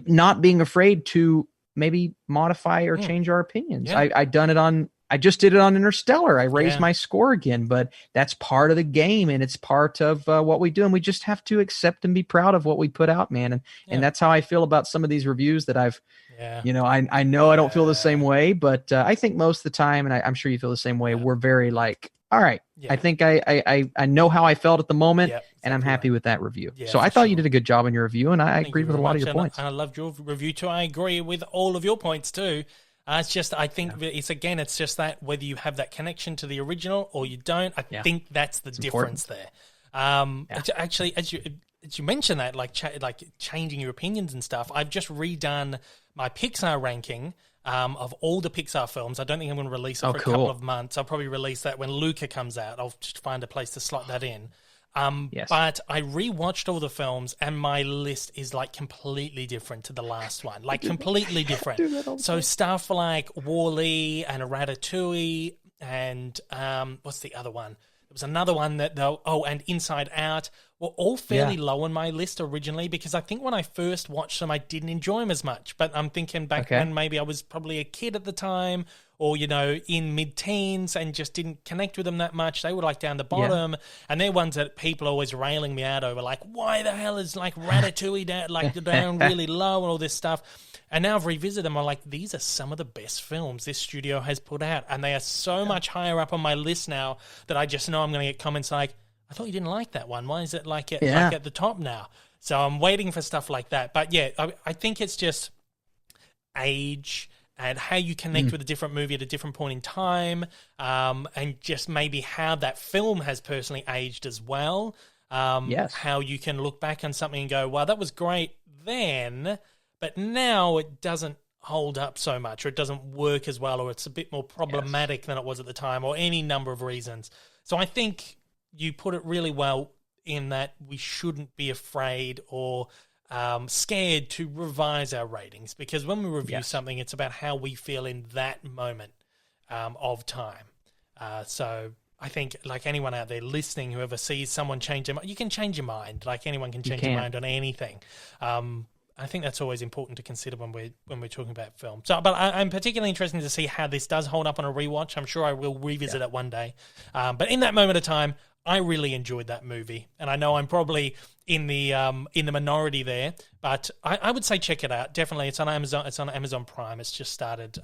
not being afraid to maybe modify or change our opinions. I just did it on Interstellar. I raised my score again, but that's part of the game, and it's part of what we do, and we just have to accept and be proud of what we put out, man. And that's how I feel about some of these reviews that I've, I know I don't feel the same way, but I think most of the time, and I'm sure you feel the same way, we're very like, all right, I think I know how I felt at the moment, and I'm happy with that review. So I thought you did a good job in your review, and I agreed with a lot of your points. And I loved your review too. I agree with all of your points too. It's just, I think it's just that whether you have that connection to the original or you don't, I think that's the difference there. Actually, as you mentioned that, like changing your opinions and stuff, I've just redone my Pixar ranking of all the Pixar films. I don't think I'm going to release it for a couple of months. I'll probably release that when Luca comes out. I'll just find a place to slot that in. But I rewatched all the films, and my list is like completely different to the last one, like completely different. So stuff like WALL-E and Ratatouille and what's the other one? There was another one that, and Inside Out were all fairly low on my list originally, because I think when I first watched them, I didn't enjoy them as much. But I'm thinking back when maybe I was probably a kid at the time, or, in mid-teens, and just didn't connect with them that much. They were like down the bottom, and they're ones that people are always railing me out over, like, why the hell is like Ratatouille down really low and all this stuff. And now I've revisited them. I'm like, these are some of the best films this studio has put out, and they are so much higher up on my list now that I just know I'm going to get comments like, I thought you didn't like that one. Why is it like at the top now? So I'm waiting for stuff like that. But yeah, I think it's just age and how you connect with a different movie at a different point in time, and just maybe how that film has personally aged as well. How you can look back on something and go, wow, that was great then, but now it doesn't hold up so much, or it doesn't work as well, or it's a bit more problematic than it was at the time, or any number of reasons. So I think you put it really well in that we shouldn't be afraid or scared to revise our ratings, because when we review something, it's about how we feel in that moment of time. So I think, like anyone out there listening, whoever sees someone change their mind, you can change your mind. Like anyone can change your mind on anything. I think that's always important to consider when we're talking about film. So, but I'm particularly interested to see how this does hold up on a rewatch. I'm sure I will revisit it one day. But in that moment of time, I really enjoyed that movie, and I know I'm probably in the minority there, but I would say check it out. Definitely, it's on Amazon. It's on Amazon Prime. It's just started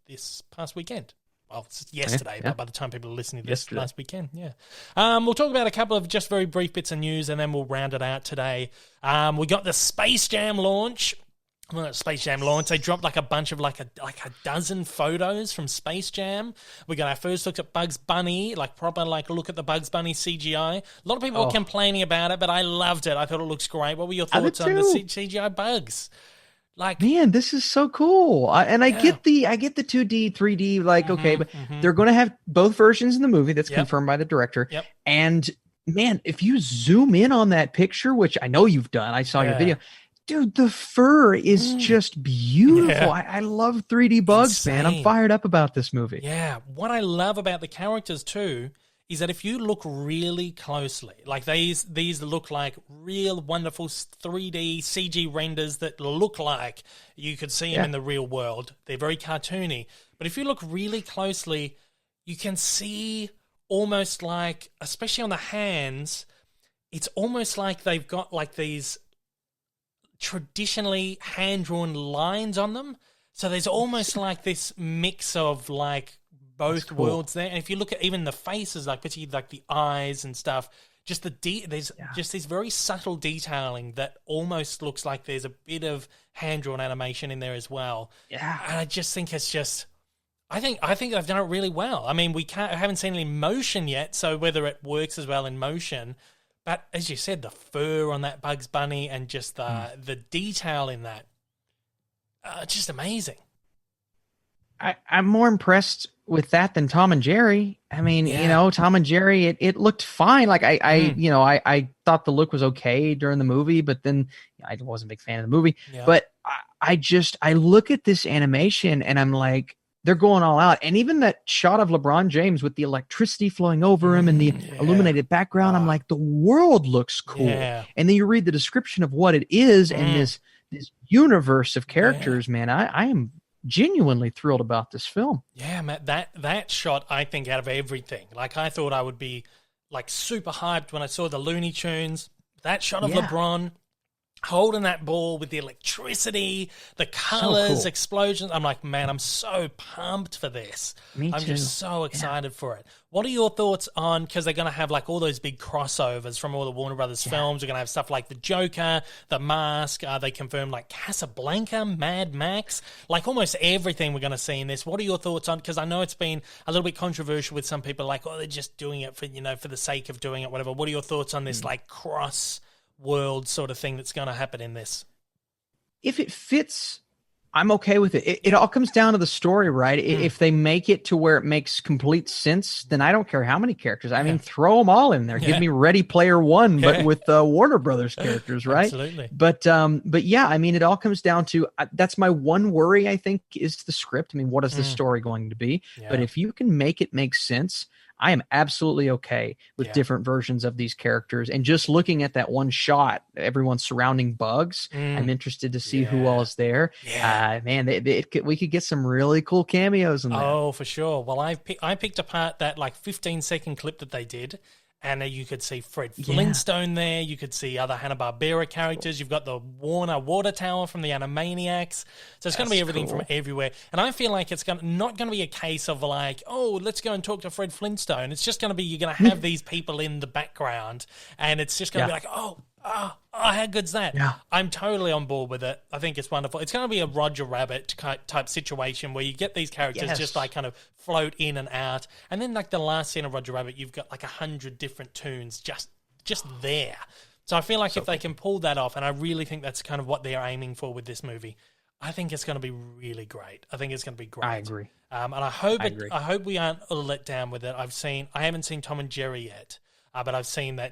this past weekend. Well, it's yesterday, but by the time people are listening to this, last weekend, we'll talk about a couple of just very brief bits of news, and then we'll round it out today. We got the Space Jam launch. Well, not Space Jam launch. They dropped like a bunch of like a dozen photos from Space Jam. We got our first look at Bugs Bunny, like proper like look at the Bugs Bunny CGI. A lot of people were complaining about it, but I loved it. I thought it looks great. What were your thoughts on the CGI bugs? Like, man, this is so cool. I get the 2D, 3D, like, okay, but they're going to have both versions in the movie. That's confirmed by the director. Yep. And man, if you zoom in on that picture, which I know you've done, I saw your video, dude, the fur is just beautiful. Yeah. I love 3D bugs, man. I'm fired up about this movie. Yeah. What I love about the characters too is that if you look really closely, like these look like real wonderful 3D CG renders that look like you could see them in the real world. They're very cartoony. But if you look really closely, you can see almost like, especially on the hands, it's almost like they've got like these traditionally hand-drawn lines on them. So there's almost like this mix of like both worlds there. And if you look at even the faces, like particularly like the eyes and stuff, just there's just this very subtle detailing that almost looks like there's a bit of hand-drawn animation in there as well. Yeah. And I just think it's just, I think they've done it really well. I mean, I haven't seen any motion yet, so whether it works as well in motion. But as you said, the fur on that Bugs Bunny and just the detail in that, just amazing. I'm more impressed with that than Tom and Jerry. I mean, Tom and Jerry, it looked fine. Like I thought the look was okay during the movie, but then I wasn't a big fan of the movie. Yeah. But I look at this animation and I'm like, they're going all out. And even that shot of LeBron James with the electricity flowing over him and the illuminated background, I'm like, the world looks cool. Yeah. And then you read the description of what it is and this universe of characters, man. I am genuinely thrilled about this film. Yeah, Matt, that shot, I think, out of everything. Like, I thought I would be like super hyped when I saw the Looney Tunes. That shot of LeBron holding that ball with the electricity, the colors, explosions. I'm like, man, I'm so pumped for this. Me I'm too. just so excited for it. What are your thoughts on, because they're going to have like all those big crossovers from all the Warner Brothers films. We're going to have stuff like The Joker, The Mask. They confirmed like Casablanca, Mad Max, like almost everything we're going to see in this. What are your thoughts on, because I know it's been a little bit controversial with some people, like, oh, they're just doing it for, for the sake of doing it, whatever. What are your thoughts on this like cross world sort of thing that's going to happen in this? If it fits, I'm okay with it. It all comes down to the story, right? If they make it to where it makes complete sense, then I don't care how many characters. I mean, throw them all in there. Give me Ready Player One, but with Warner Brothers characters, right? Absolutely. But yeah, I mean, it all comes down to that's my one worry, I think, is the script. I mean, what is the story going to be? Yeah. But if you can make it make sense, I am absolutely okay with different versions of these characters. And just looking at that one shot, everyone surrounding Bugs, I'm interested to see who all is there. Man, we could get some really cool cameos in there. Oh, for sure. Well, I picked apart that like 15-second clip that they did, and you could see Fred Flintstone there. You could see other Hanna-Barbera characters. You've got the Warner water tower from the Animaniacs. So it's going to be everything from everywhere. And I feel like it's not going to be a case of like, oh, let's go and talk to Fred Flintstone. It's just going to be, you're going to have these people in the background, and it's just going to be like, oh, how good's that? Yeah. I'm totally on board with it. I think it's wonderful. It's going to be a Roger Rabbit type situation where you get these characters just like kind of float in and out. And then like the last scene of Roger Rabbit, you've got like 100 different tunes just there. So I feel like if they can pull that off, and I really think that's kind of what they're aiming for with this movie, I think it's going to be really great. I think it's going to be great. I agree. And I hope we aren't let down with it. I haven't seen Tom and Jerry yet. But I've seen that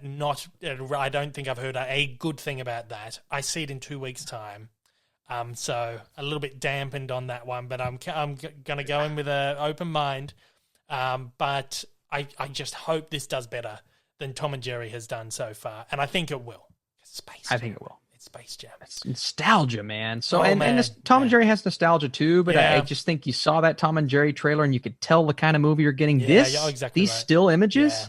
I don't think I've heard a good thing about that. I see it in 2 weeks' time. So a little bit dampened on that one, but I'm going to go in with an open mind. But I just hope this does better than Tom and Jerry has done so far. And I think it will. I think it will. It's Space Jam. It's nostalgia, man. So Tom and Jerry has nostalgia too, but I just think you saw that Tom and Jerry trailer and you could tell the kind of movie you're getting. These still images. Yeah.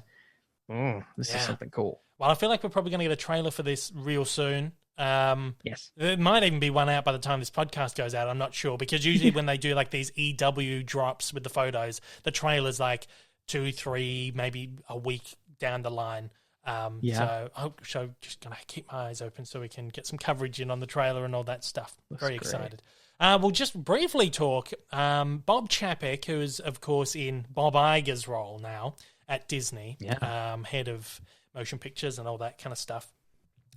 This is something cool. Well, I feel like we're probably going to get a trailer for this real soon. Yes. There might even be one out by the time this podcast goes out. I'm not sure, because usually when they do like these EW drops with the photos, the trailer's like 2, 3, maybe a week down the line. So I'm just going to keep my eyes open so we can get some coverage in on the trailer and all that stuff. Very excited. We'll just briefly talk. Bob Chapek, who is, of course, in Bob Iger's role now at Disney, head of motion pictures and all that kind of stuff.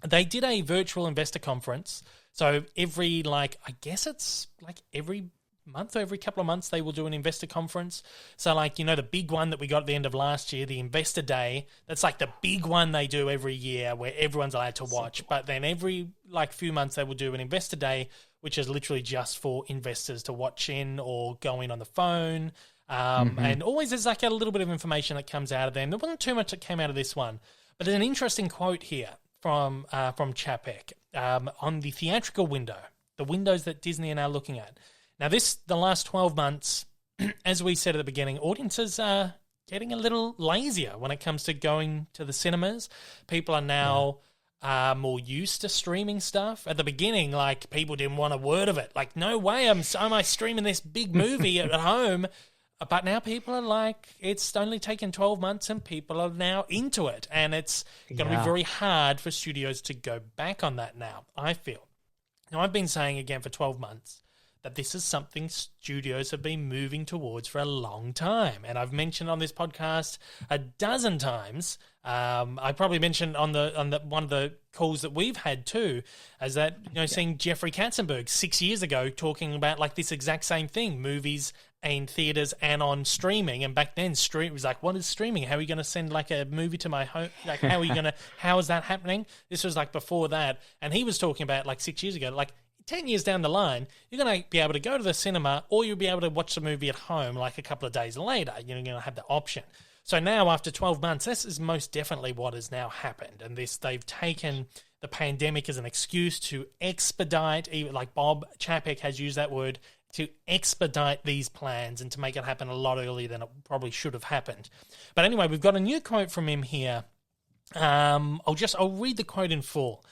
They did a virtual investor conference. So every, I guess it's like every month or every couple of months, they will do an investor conference. So the big one that we got at the end of last year, the Investor Day, that's like the big one they do every year where everyone's allowed to watch. But then every few months they will do an Investor Day, which is literally just for investors to watch in or go in on the phone. And always there's like a little bit of information that comes out of them. There wasn't too much that came out of this one, but there's an interesting quote here from Chapek on the theatrical window, the windows that Disney are now looking at. Now the last 12 months, as we said at the beginning, audiences are getting a little lazier when it comes to going to the cinemas. People are now more used to streaming stuff. At the beginning, people didn't want a word of it. Like, no way am I streaming this big movie at home. But now people are it's only taken 12 months and people are now into it. And it's going to be very hard for studios to go back on that now, I feel. Now, I've been saying again for 12 months that this is something studios have been moving towards for a long time. And I've mentioned on this podcast a dozen times. I probably mentioned on the one of the calls that we've had too, as that, seeing Jeffrey Katzenberg 6 years ago talking about this exact same thing, movies in theaters and on streaming. And back then, it was what is streaming? How are you going to send a movie to my home? How is that happening? This was before that. And he was talking about 6 years ago, 10 years down the line, you're going to be able to go to the cinema or you'll be able to watch the movie at home a couple of days later. You're going to have the option. So now, after 12 months, this is most definitely what has now happened. And they've taken the pandemic as an excuse to expedite, even Bob Chapek has used that word, to expedite these plans and to make it happen a lot earlier than it probably should have happened. But anyway, we've got a new quote from him here. I'll read the quote in full.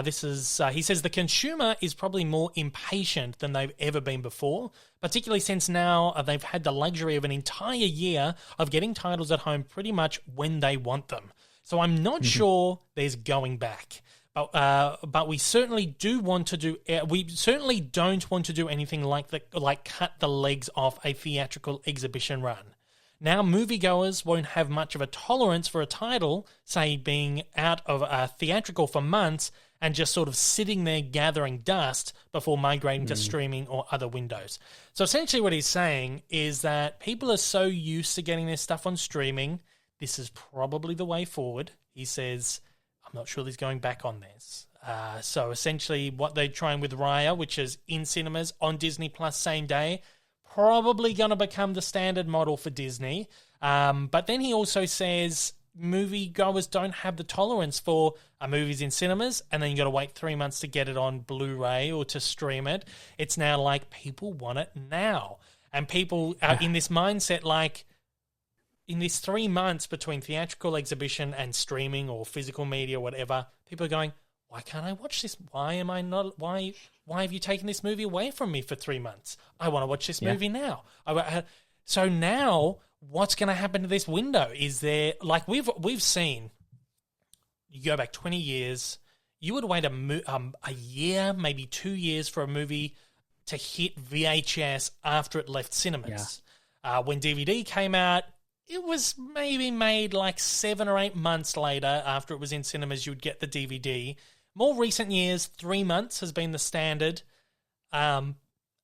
He says, the consumer is probably more impatient than they've ever been before, particularly since now they've had the luxury of an entire year of getting titles at home pretty much when they want them. So I'm not sure there's going back. But we certainly don't want to do anything like cut the legs off a theatrical exhibition run. Now, moviegoers won't have much of a tolerance for a title, say, being out of a theatrical for months and just sort of sitting there gathering dust before migrating to streaming or other windows. So essentially what he's saying is that people are so used to getting their stuff on streaming, this is probably the way forward. He says, I'm not sure he's going back on this. So essentially what they're trying with Raya, which is in cinemas on Disney Plus same day, probably going to become the standard model for Disney. But then he also says moviegoers don't have the tolerance for a movie's in cinemas and then you got to wait 3 months to get it on Blu-ray or to stream it. It's now like people want it now. And people are in this mindset like in this 3 months between theatrical exhibition and streaming or physical media, whatever, people are going, why can't I watch this? Why have you taken this movie away from me for 3 months? I want to watch this movie now. So now what's going to happen to this window? Is there, like we've seen, you go back 20 years, you would wait a year, maybe 2 years for a movie to hit VHS after it left cinemas. Yeah. When DVD came out, it was maybe made like 7 or 8 months later after it was in cinemas, you would get the DVD. More recent years, 3 months has been the standard. And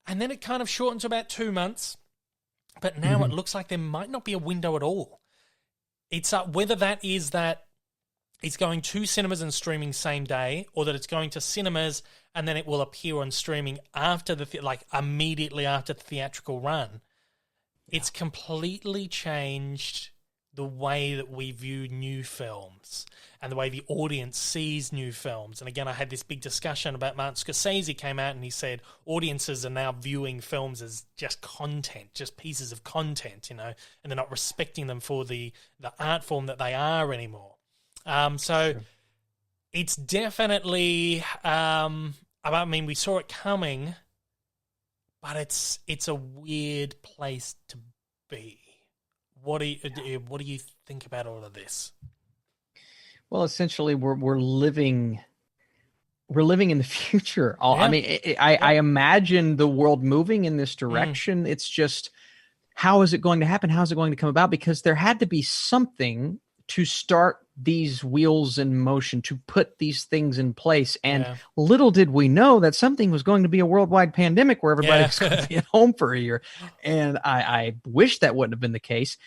then it kind of shortened to about 2 months. But now it looks like there might not be a window at all. It's whether that is that it's going to cinemas and streaming same day, or that it's going to cinemas and then it will appear on streaming after immediately after the theatrical run. Yeah. It's completely changed the way that we view new films and the way the audience sees new films. And again, I had this big discussion about Martin Scorsese came out and he said audiences are now viewing films as just content, just pieces of content, and they're not respecting them for the art form that they are anymore. So it's definitely, we saw it coming, but it's a weird place to be. What do you think about all of this? Well, essentially, we're living in the future. I mean, I imagine the world moving in this direction. It's just, how is it going to happen? How is it going to come about? Because there had to be something to start these wheels in motion, to put these things in place. And little did we know that something was going to be a worldwide pandemic where everybody was going to be at home for a year. And I wish that wouldn't have been the case.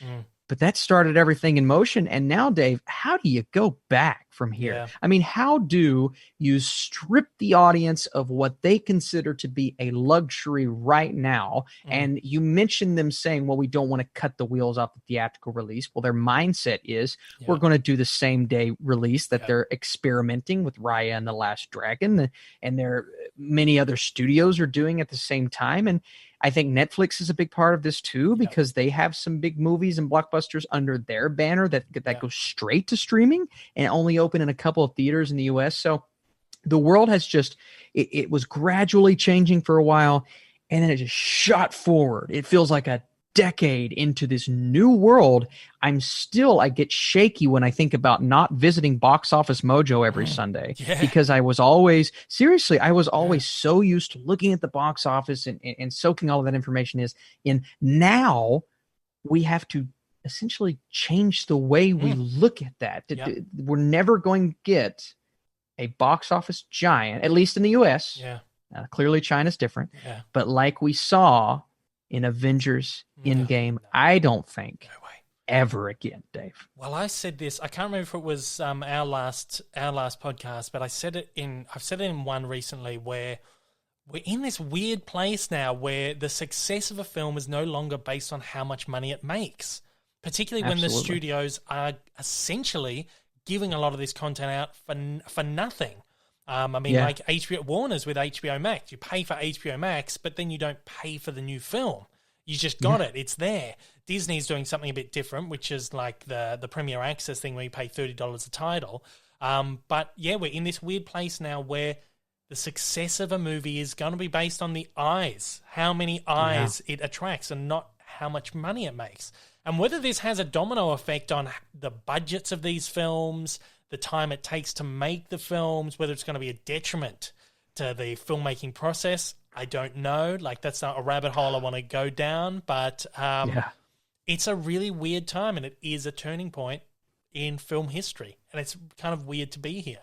But that started everything in motion. And now, Dave, how do you go back from here? Yeah. I mean, how do you strip the audience of what they consider to be a luxury right now? And you mentioned them saying, well, we don't want to cut the wheels off the theatrical release. Well, their mindset is we're going to do the same day release that they're experimenting with Raya and the Last Dragon. And many other studios are doing at the same time. And I think Netflix is a big part of this too, because they have some big movies and blockbusters under their banner that go straight to streaming and only open in a couple of theaters in the US. So the world has just, it was gradually changing for a while, and then it just shot forward. It feels like a decade into this new world. I get shaky when I think about not visiting Box Office Mojo every Sunday, because I was always so used to looking at the box office and soaking all of that information in. Now we have to essentially change the way we look at that. We're never going to get a box office giant, at least in the US. Clearly China's different, but like we saw in Avengers Endgame, I don't think ever again, Dave. Well, I said this. I can't remember if it was our last podcast, but I've said it in one recently, where we're in this weird place now where the success of a film is no longer based on how much money it makes, particularly when the studios are essentially giving a lot of this content out for nothing. Like HBO Warner's with HBO Max. You pay for HBO Max, but then you don't pay for the new film. You just got it. It's there. Disney's doing something a bit different, which is like the Premier Access thing where you pay $30 a title. But we're in this weird place now where the success of a movie is going to be based on the eyes, how many eyes it attracts, and not how much money it makes. And whether this has a domino effect on the budgets of these films, the time it takes to make the films, whether it's going to be a detriment to the filmmaking process, I don't know. Like, that's not a rabbit hole I want to go down, but it's a really weird time, and it is a turning point in film history, and it's kind of weird to be here.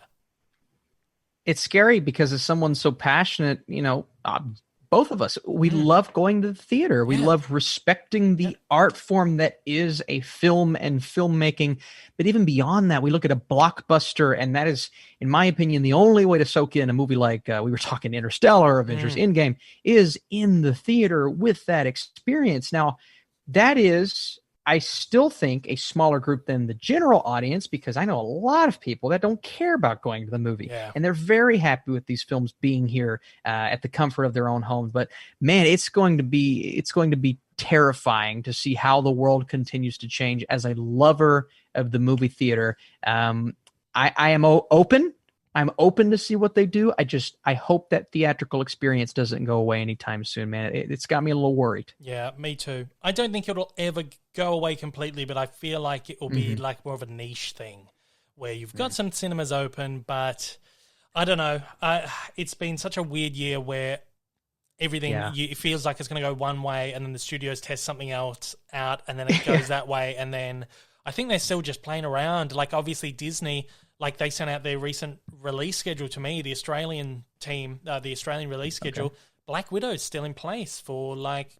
It's scary because as someone so passionate, both of us, we love going to the theater. We love respecting the art form that is a film and filmmaking. But even beyond that, we look at a blockbuster, and that is, in my opinion, the only way to soak in a movie like we were talking Interstellar, Avengers Endgame, is in the theater with that experience. Now, that is I still think a smaller group than the general audience, because I know a lot of people that don't care about going to the movie, and they're very happy with these films being here at the comfort of their own homes. But man, it's going to be terrifying to see how the world continues to change. As a lover of the movie theater, I am open. I'm open to see what they do. I hope that theatrical experience doesn't go away anytime soon, man. It's got me a little worried. Yeah, me too. I don't think it'll ever go away completely, but I feel like it will be like more of a niche thing where you've got some cinemas open, but I don't know. It's been such a weird year where everything it feels like it's going to go one way, and then the studios test something else out, and then it goes that way, and then I think they're still just playing around. Like, obviously Disney, like, they sent out their recent release schedule to me, the Australian team, the Australian release schedule. Okay. Black Widow's still in place for, like,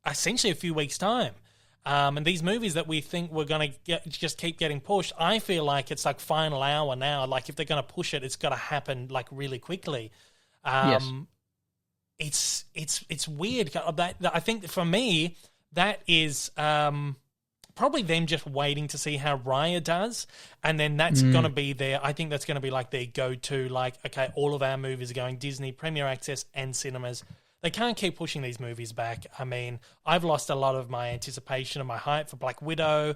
essentially a few weeks' time. And these movies that we think we're going to just keep getting pushed, I feel like it's like final hour now. Like, if they're going to push it, it's got to happen, like, really quickly. Yes. It's weird. I think for me, that is probably them just waiting to see how Raya does, and then that's going to be I think that's going to be like their go-to, like, okay, all of our movies are going Disney, Premier Access, and cinemas. They can't keep pushing these movies back. I mean, I've lost a lot of my anticipation and my hype for Black Widow,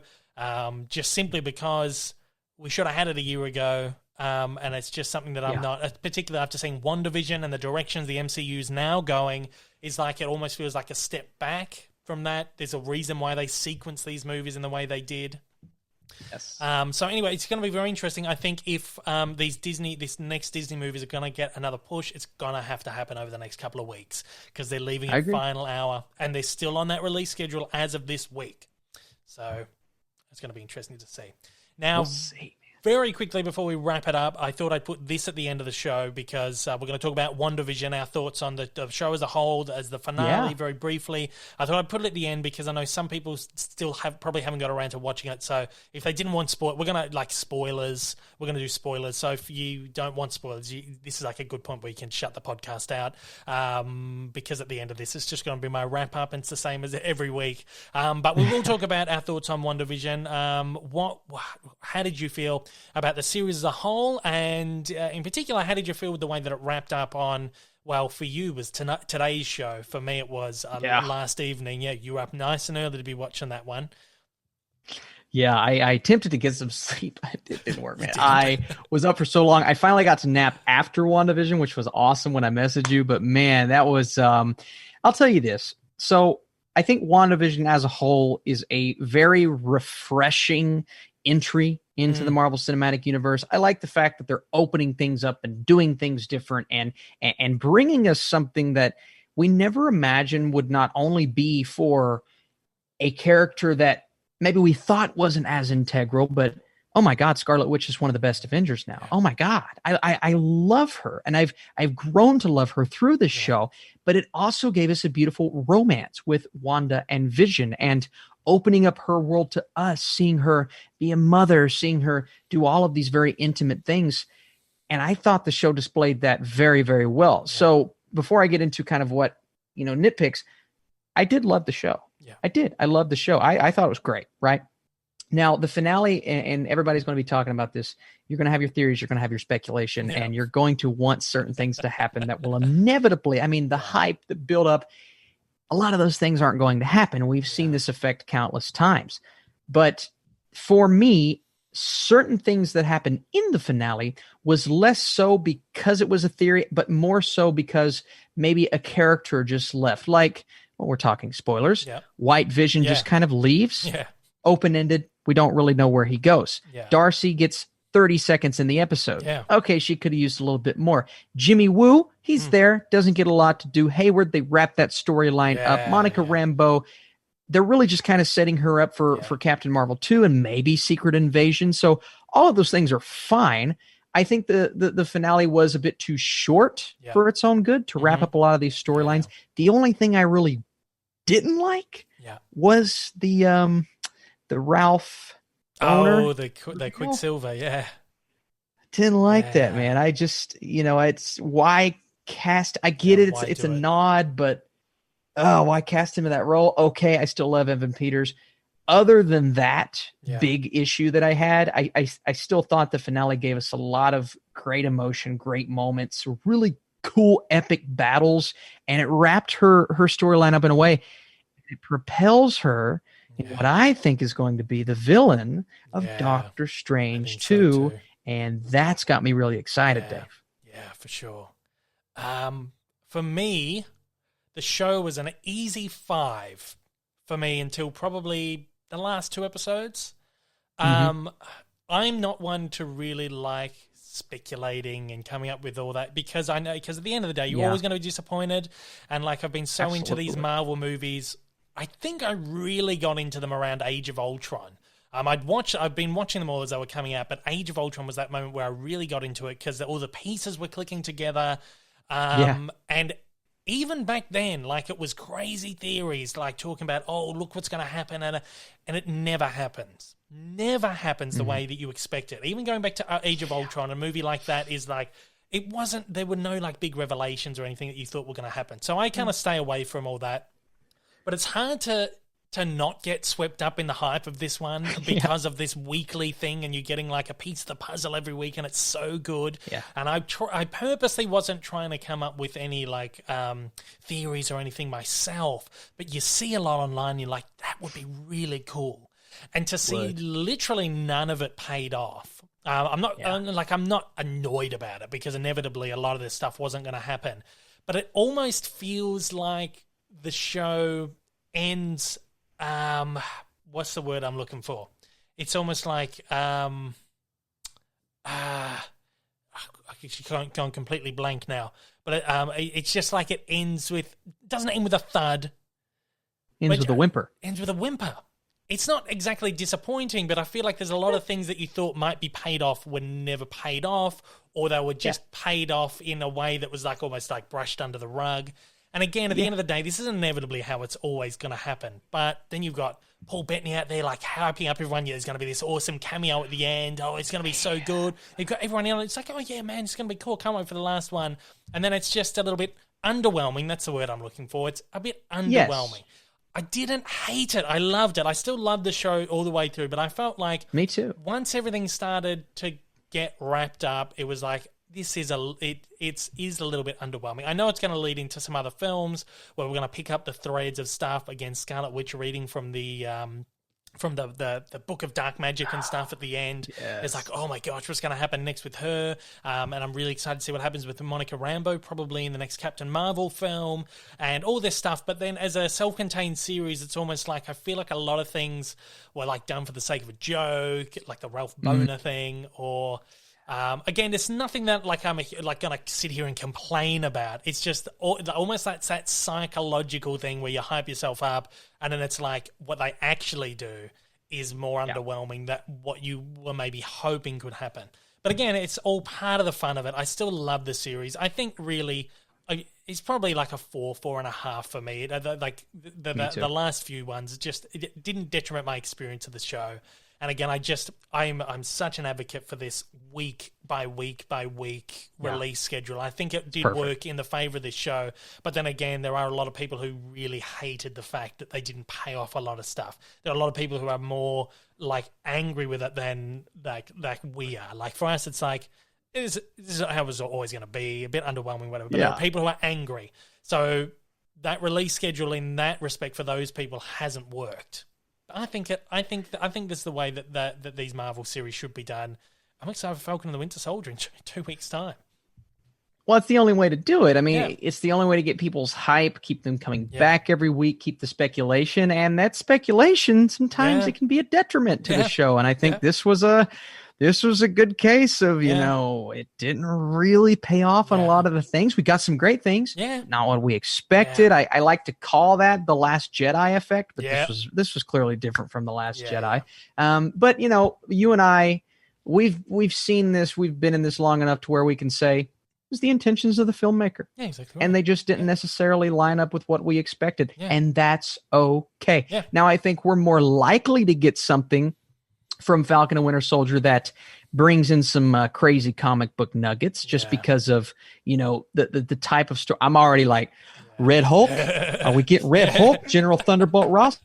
just simply because we should have had it a year ago. And it's just something that I'm not, particularly after seeing WandaVision and the directions the MCU is now going, is like, it almost feels like a step back from that. There's a reason why they sequence these movies in the way they did. Yes. So anyway, it's going to be very interesting. I think if this next Disney movies are going to get another push, it's going to have to happen over the next couple of weeks, because they're leaving a final hour, and they're still on that release schedule as of this week. So it's going to be interesting to see. Now, we'll see. Very quickly before we wrap it up, I thought I'd put this at the end of the show, because we're going to talk about WandaVision, our thoughts on the show as a whole, as the finale, very briefly. I thought I'd put it at the end because I know some people still probably haven't got around to watching it. So if they didn't want we're going to spoilers. We're going to do spoilers. So if you don't want spoilers, this is like a good point where you can shut the podcast out, because at the end of this, it's just going to be my wrap up, and it's the same as every week. But we will talk about our thoughts on WandaVision. How did you feel about the series as a whole, and in particular, how did you feel with the way that it wrapped up on, well, for you was today's show. For me, it was last evening. Yeah, you were up nice and early to be watching that one. Yeah, I attempted to get some sleep. It didn't work, man. I was up for so long. I finally got to nap after WandaVision, which was awesome when I messaged you. But man, that was, I'll tell you this. So I think WandaVision as a whole is a very refreshing entry into the Marvel Cinematic Universe. I like the fact that they're opening things up and doing things different, and bringing us something that we never imagined would not only be for a character that maybe we thought wasn't as integral, but oh my God, Scarlet Witch is one of the best Avengers now. Oh my God, I love her, and I've grown to love her through this show. But it also gave us a beautiful romance with Wanda and Vision, and opening up her world to us, seeing her be a mother, seeing her do all of these very intimate things. And I thought the show displayed that very, very well. Yeah. So before I get into kind of what, nitpicks, I did love the show. Yeah. I did. I loved the show. I thought it was great, right? Now, the finale, and everybody's going to be talking about this, you're going to have your theories, you're going to have your speculation, and you're going to want certain things to happen that will inevitably, the hype, the build up, a lot of those things aren't going to happen. We've seen this effect countless times. But for me, certain things that happened in the finale was less so because it was a theory, but more so because maybe a character just left. Like, well, we're talking spoilers. Yeah. White Vision just kind of leaves. Yeah. Open-ended. We don't really know where he goes. Yeah. Darcy gets 30 seconds in the episode. Yeah. Okay, she could have used a little bit more. Jimmy Woo, he's there, doesn't get a lot to do. Hayward, they wrap that storyline up. Monica Rambeau, they're really just kind of setting her up for Captain Marvel 2 and maybe Secret Invasion. So all of those things are fine. I think the finale was a bit too short for its own good to wrap up a lot of these storylines. Yeah. The only thing I really didn't like was the Ralph owner. Oh, the Quicksilver, Didn't like that, man. I just, it's why cast. I get it. It's a nod, but why cast him in that role? Okay, I still love Evan Peters. other than that big issue that I had, I still thought the finale gave us a lot of great emotion, great moments, really cool, epic battles, and it wrapped her storyline up in a way. It propels her in what I think is going to be the villain of Doctor Strange 2, and that's got me really excited, Dave. Yeah, for sure. For me, the show was an easy 5 for me until probably the last 2 episodes. I'm not one to really like speculating and coming up with all that because I know, because at the end of the day, you're always going to be disappointed. And like, I've been so into these Marvel movies. I think I really got into them around Age of Ultron. I've been watching them all as they were coming out, but Age of Ultron was that moment where I really got into it because all the pieces were clicking together. And even back then, like, it was crazy theories, like talking about, oh, look what's going to happen, and it never happens. Never happens the way that you expect it. Even going back to Age of Ultron, a movie like that is like, there were no like big revelations or anything that you thought were going to happen. So I kind of stay away from all that. But it's hard to not get swept up in the hype of this one because of this weekly thing, and you're getting like a piece of the puzzle every week, and it's so good. Yeah. And I purposely wasn't trying to come up with any like theories or anything myself, but you see a lot online, you're like, that would be really cool. And to see literally none of it paid off. I'm not annoyed about it because inevitably a lot of this stuff wasn't going to happen, but it almost feels like the show ends. What's the word I'm looking for? It's almost like I gone completely blank now. But it's just like it doesn't end with a thud. Ends with a whimper. Ends with a whimper. It's not exactly disappointing, but I feel like there's a lot of things that you thought might be paid off were never paid off, or they were just paid off in a way that was like almost like brushed under the rug. And again, at the end of the day, this is inevitably how it's always going to happen. But then you've got Paul Bettany out there like hyping up everyone. Yeah, there's going to be this awesome cameo at the end. Oh, it's going to be so good. You've got everyone else. It's like, oh yeah, man, it's going to be cool. Can't wait for the last one. And then it's just a little bit underwhelming. That's the word I'm looking for. It's a bit underwhelming. Yes. I didn't hate it. I loved it. I still loved the show all the way through. But I felt like me too. Once everything started to get wrapped up, it was like, this is a little bit underwhelming. I know it's going to lead into some other films where we're going to pick up the threads of stuff. Again, Scarlet Witch reading from the Book of Dark Magic and stuff at the end. Yes. It's like, oh my gosh, what's going to happen next with her? And I'm really excited to see what happens with Monica Rambeau, probably in the next Captain Marvel film, and all this stuff. But then as a self-contained series, it's almost like I feel like a lot of things were like done for the sake of a joke, like the Ralph Boner thing, or... again, it's nothing that like I'm gonna sit here and complain about. It's just almost like that psychological thing where you hype yourself up, and then it's like what they actually do is more underwhelming than what you were maybe hoping could happen. But again, it's all part of the fun of it. I still love the series. I think really it's probably like a 4.5 for me. Like the last few ones, it didn't detriment my experience of the show. And again, I'm such an advocate for this week by week release schedule. I think it did work in the favor of this show. But then again, there are a lot of people who really hated the fact that they didn't pay off a lot of stuff. There are a lot of people who are more like angry with it than like we are. Like for us, it's like, this is how it was always going to be, a bit underwhelming, whatever. But there are people who are angry. So that release schedule in that respect for those people hasn't worked. I think this is the way that these Marvel series should be done. I'm excited for Falcon and the Winter Soldier in 2 weeks' time. Well, it's the only way to do it. I mean, it's the only way to get people's hype, keep them coming back every week, keep the speculation, and that speculation sometimes it can be a detriment to the show. And I think this was a good case of, you know, it didn't really pay off on a lot of the things. We got some great things. Yeah. Not what we expected. I like to call that the Last Jedi effect, but this was clearly different from the Last Jedi. But you know, you and I, we've seen this, we've been in this long enough to where we can say it was the intentions of the filmmaker. Yeah, exactly. Right. And they just didn't necessarily line up with what we expected. Yeah. And that's okay. Yeah. Now I think we're more likely to get something from Falcon and Winter Soldier that brings in some crazy comic book nuggets just because of, the type of story. I'm already like, Red Hulk? Are we getting Red Hulk? General Thunderbolt Ross?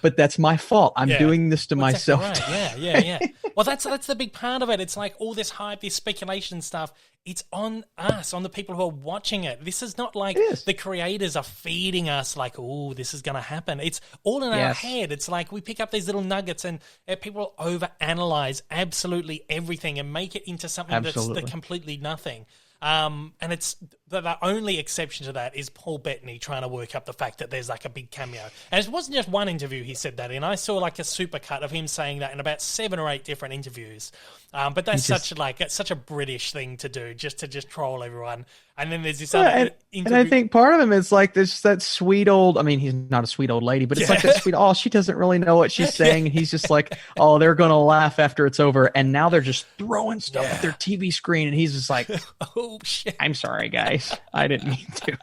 But that's my fault. I'm doing this to myself. Right. Yeah. Well, that's the big part of it. It's like all this hype, this speculation stuff. It's on us, on the people who are watching it. This is not like the creators are feeding us like, oh, this is going to happen. It's all in our head. It's like we pick up these little nuggets and people overanalyze absolutely everything and make it into something that's completely nothing. And it's the only exception to that is Paul Bettany trying to work up the fact that there's like a big cameo. And it wasn't just one interview he said that in. I saw like a supercut of him saying that in about 7 or 8 different interviews. But that's such a British thing to do, just to troll everyone. And then there's this other interview. And I think part of him is like this that sweet old. I mean, he's not a sweet old lady, but it's like that sweet. Oh, she doesn't really know what she's saying, and he's just like, oh, they're gonna laugh after it's over, and now they're just throwing stuff at their TV screen, and he's just like, oh shit, I'm sorry, guys, I didn't mean to.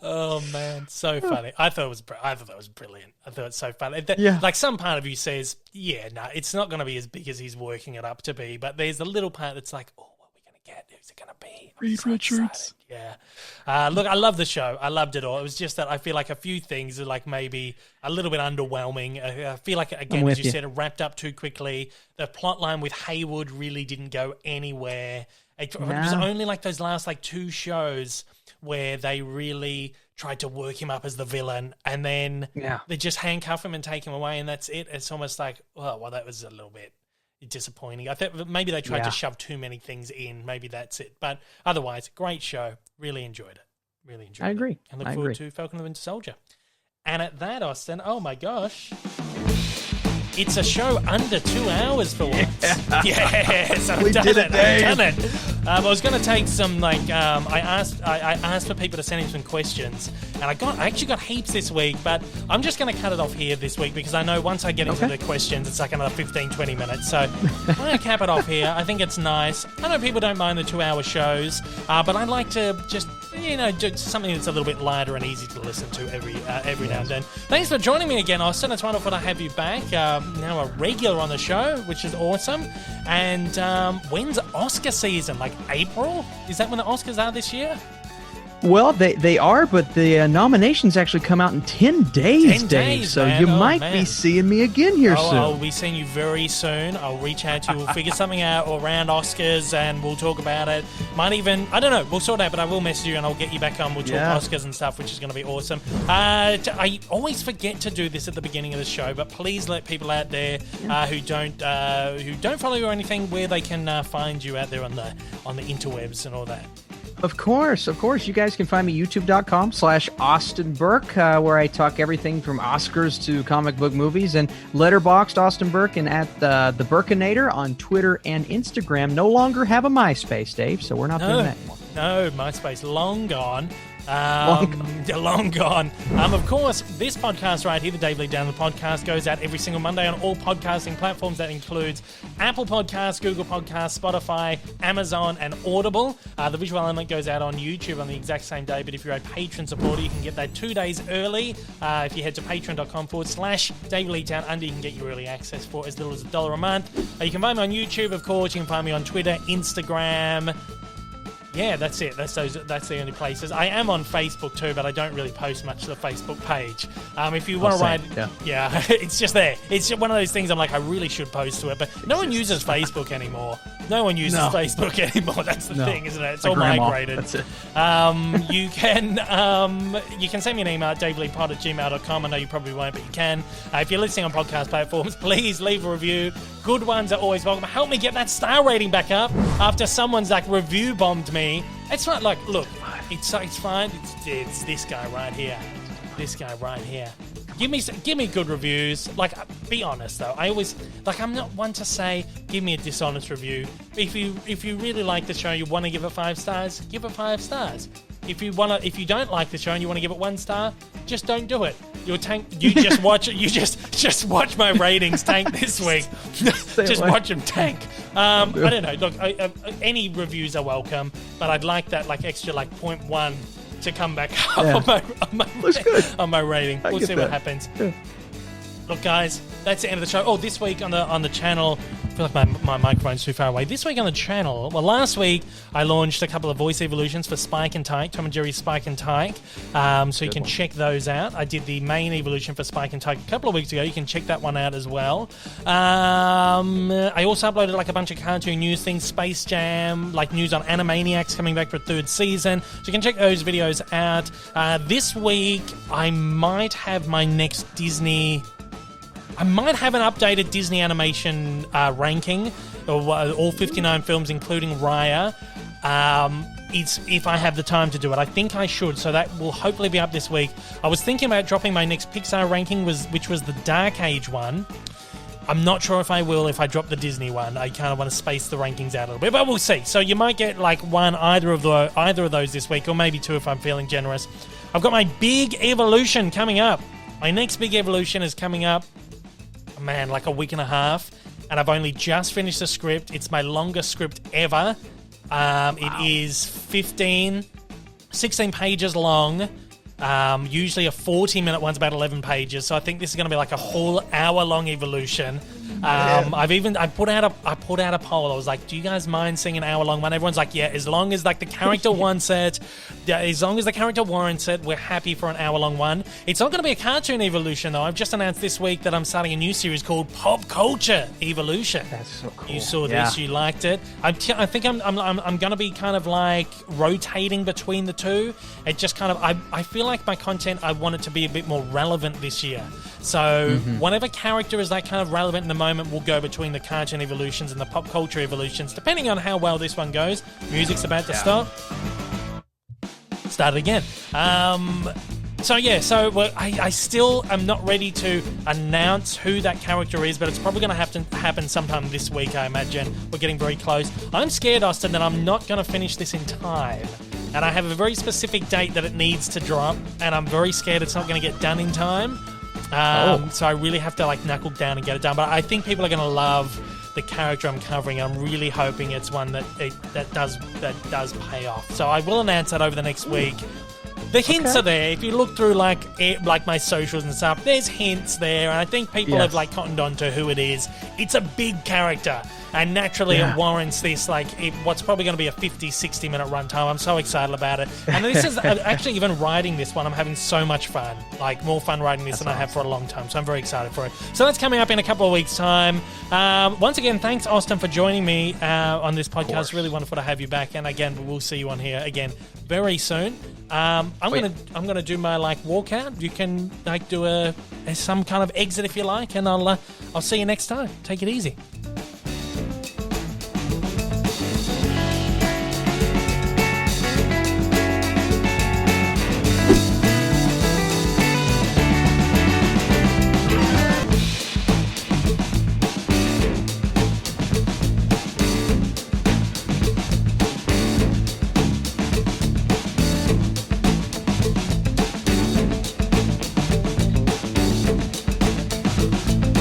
Oh man, so funny. I thought that was brilliant. I thought it was so funny. Like some part of you says, it's not going to be as big as he's working it up to be, but there's a little part that's like, oh, what are we going to get? Who's it going to be? Reed Richards. Yeah. Look, I love the show. I loved it all. It was just that I feel like a few things are like maybe a little bit underwhelming. I feel like, again, as you said, it wrapped up too quickly. The plot line with Haywood really didn't go anywhere. It was only like those last like 2 shows where they really tried to work him up as the villain, and then they just handcuff him and take him away, and that's it. It's almost like, oh, well, that was a little bit disappointing. I think maybe they tried to shove too many things in. Maybe that's it. But otherwise, great show. Really enjoyed it. I agree. And look forward to Falcon and the Winter Soldier. And at that, Austin, oh my gosh, it's a show under 2 hours for once. Yes, I've done it. I was going to take some I asked for people to send in some questions, and I actually got heaps this week, but I'm just going to cut it off here this week because I know once I get into the questions, it's like another 15-20 minutes. So I'm going to cap it off here. I think it's nice. I know people don't mind the 2-hour shows, but I'd like to just do something that's a little bit lighter and easy to listen to every now and then. Thanks for joining me again, Austin. It's wonderful to have you back. Now a regular on the show, which is awesome. And when's Oscar season? Like April? Is that when the Oscars are this year? Well, they are, but the nominations actually come out in 10 days, 10 Dave. days, so man. you might be seeing me again here soon. I'll be seeing you very soon. I'll reach out to you. We'll figure something out around Oscars, and we'll talk about it. Might even, I don't know, we'll sort it out, but I will message you, and I'll get you back on. We'll talk Oscars and stuff, which is going to be awesome. I always forget to do this at the beginning of the show, but please let people out there who don't follow you or anything where they can find you out there on the interwebs and all that. Of course. You guys can find me youtube.com/Austin Burke, where I talk everything from Oscars to comic book movies, and Letterboxd Austin Burke, and at the Burkinator on Twitter and Instagram. No longer have a MySpace, Dave, so we're not doing that anymore. No, MySpace, long gone. Long gone. Of course, this podcast right here, the Dave Lee Down the Podcast, goes out every single Monday on all podcasting platforms. That includes Apple Podcasts, Google Podcasts, Spotify, Amazon, and Audible. The visual element goes out on YouTube on the exact same day, but if you're a patron supporter, you can get that 2 days early. If you head to patreon.com/Dave Lee Down Under, you can get your early access for as little as $1 a month. You can find me on YouTube, of course. You can find me on Twitter, Instagram. Yeah, that's it. That's the only places. I am on Facebook too, but I don't really post much to the Facebook page. If you want to write, it's just there. It's just one of those things I'm like, I really should post to it, but no one uses Facebook anymore. No one uses Facebook anymore. That's the thing, isn't it? It's all migrated. That's it. You can send me an email at daveleepod@gmail.com. I know you probably won't, but you can. If you're listening on podcast platforms, please leave a review. Good ones are always welcome. Help me get that star rating back up after someone's review bombed me. It's not like, look, it's fine. It's this guy right here. Give me good reviews. Be honest though. I always I'm not one to say give me a dishonest review. If you really like the show, you want to give it 5 stars, give it 5 stars. If you don't like the show and you want to give it 1 star, just don't do it. You just watch it. You just watch my ratings tank this week. Just watch them tank. I don't know. Look, any reviews are welcome, but I'd like that extra 0.1 to come back up on my rating. We'll see what happens. Yeah. Look, guys, that's the end of the show. Oh, this week on the channel, feel like my microphone's too far away. This week on the channel, well, last week I launched a couple of voice evolutions for Spike and Tyke, Tom and Jerry's Spike and Tyke. So you can check those out. I did the main evolution for Spike and Tyke a couple of weeks ago. You can check that one out as well. I also uploaded like a bunch of cartoon news things, Space Jam, like news on Animaniacs coming back for a third season. So you can check those videos out. This week I might have my next Disney... I might have an updated Disney animation ranking of all 59 films, including Raya. It's if I have the time to do it. I think I should, so that will hopefully be up this week. I was thinking about dropping my next Pixar ranking, which was the Dark Age one. I'm not sure if I will if I drop the Disney one. I kind of want to space the rankings out a little bit, but we'll see. So you might get like either of those this week, or maybe two if I'm feeling generous. I've got my big evolution coming up. My next big evolution is coming up. Man, like a week and a half, and I've only just finished the script. It's my longest script ever. Wow. It is 16 pages long. Usually a 40-minute one's about 11 pages, so I think this is going to be like a whole hour-long evolution. I put out a poll. I was like, do you guys mind seeing an hour-long one? Everyone's like, yeah, as long as like the character wants it, as long as the character warrants it, we're happy for an hour-long one. It's not going to be a cartoon evolution, though. I've just announced this week that I'm starting a new series called Pop Culture Evolution. That's so cool. You saw this, you liked it. I think I'm going to be kind of like rotating between the two. It just kind of, I feel like my content, I want it to be a bit more relevant this year. So whatever character is like kind of relevant in the moment will go between the cartoon evolutions and the pop culture evolutions, depending on how well this one goes. Music's about to stop. Start it again. I still am not ready to announce who that character is, but it's probably going to have to happen sometime this week, I imagine. We're getting very close. I'm scared, Austin, that I'm not going to finish this in time. And I have a very specific date that it needs to drop, and I'm very scared it's not going to get done in time. So I really have to like knuckle down and get it done. But I think people are going to love the character I'm covering. I'm really hoping it's one that does pay off. So I will announce that over the next week. The hints are there. If you look through like my socials and stuff, there's hints there, and I think people have like cottoned on to who it is. It's a big character, and naturally it warrants this what's probably going to be a 50-60 minute runtime. I'm so excited about it, and this is actually, even writing this one, I'm having so much fun, like more fun writing this than I have for a long time. So I'm very excited for it. So that's coming up in a couple of weeks' time. Once again, thanks Austin for joining me on this podcast. Really wonderful to have you back, and again, we'll see you on here again very soon. I'm gonna do my walkout. You can do some kind of exit if you like, and I'll see you next time. Take it easy.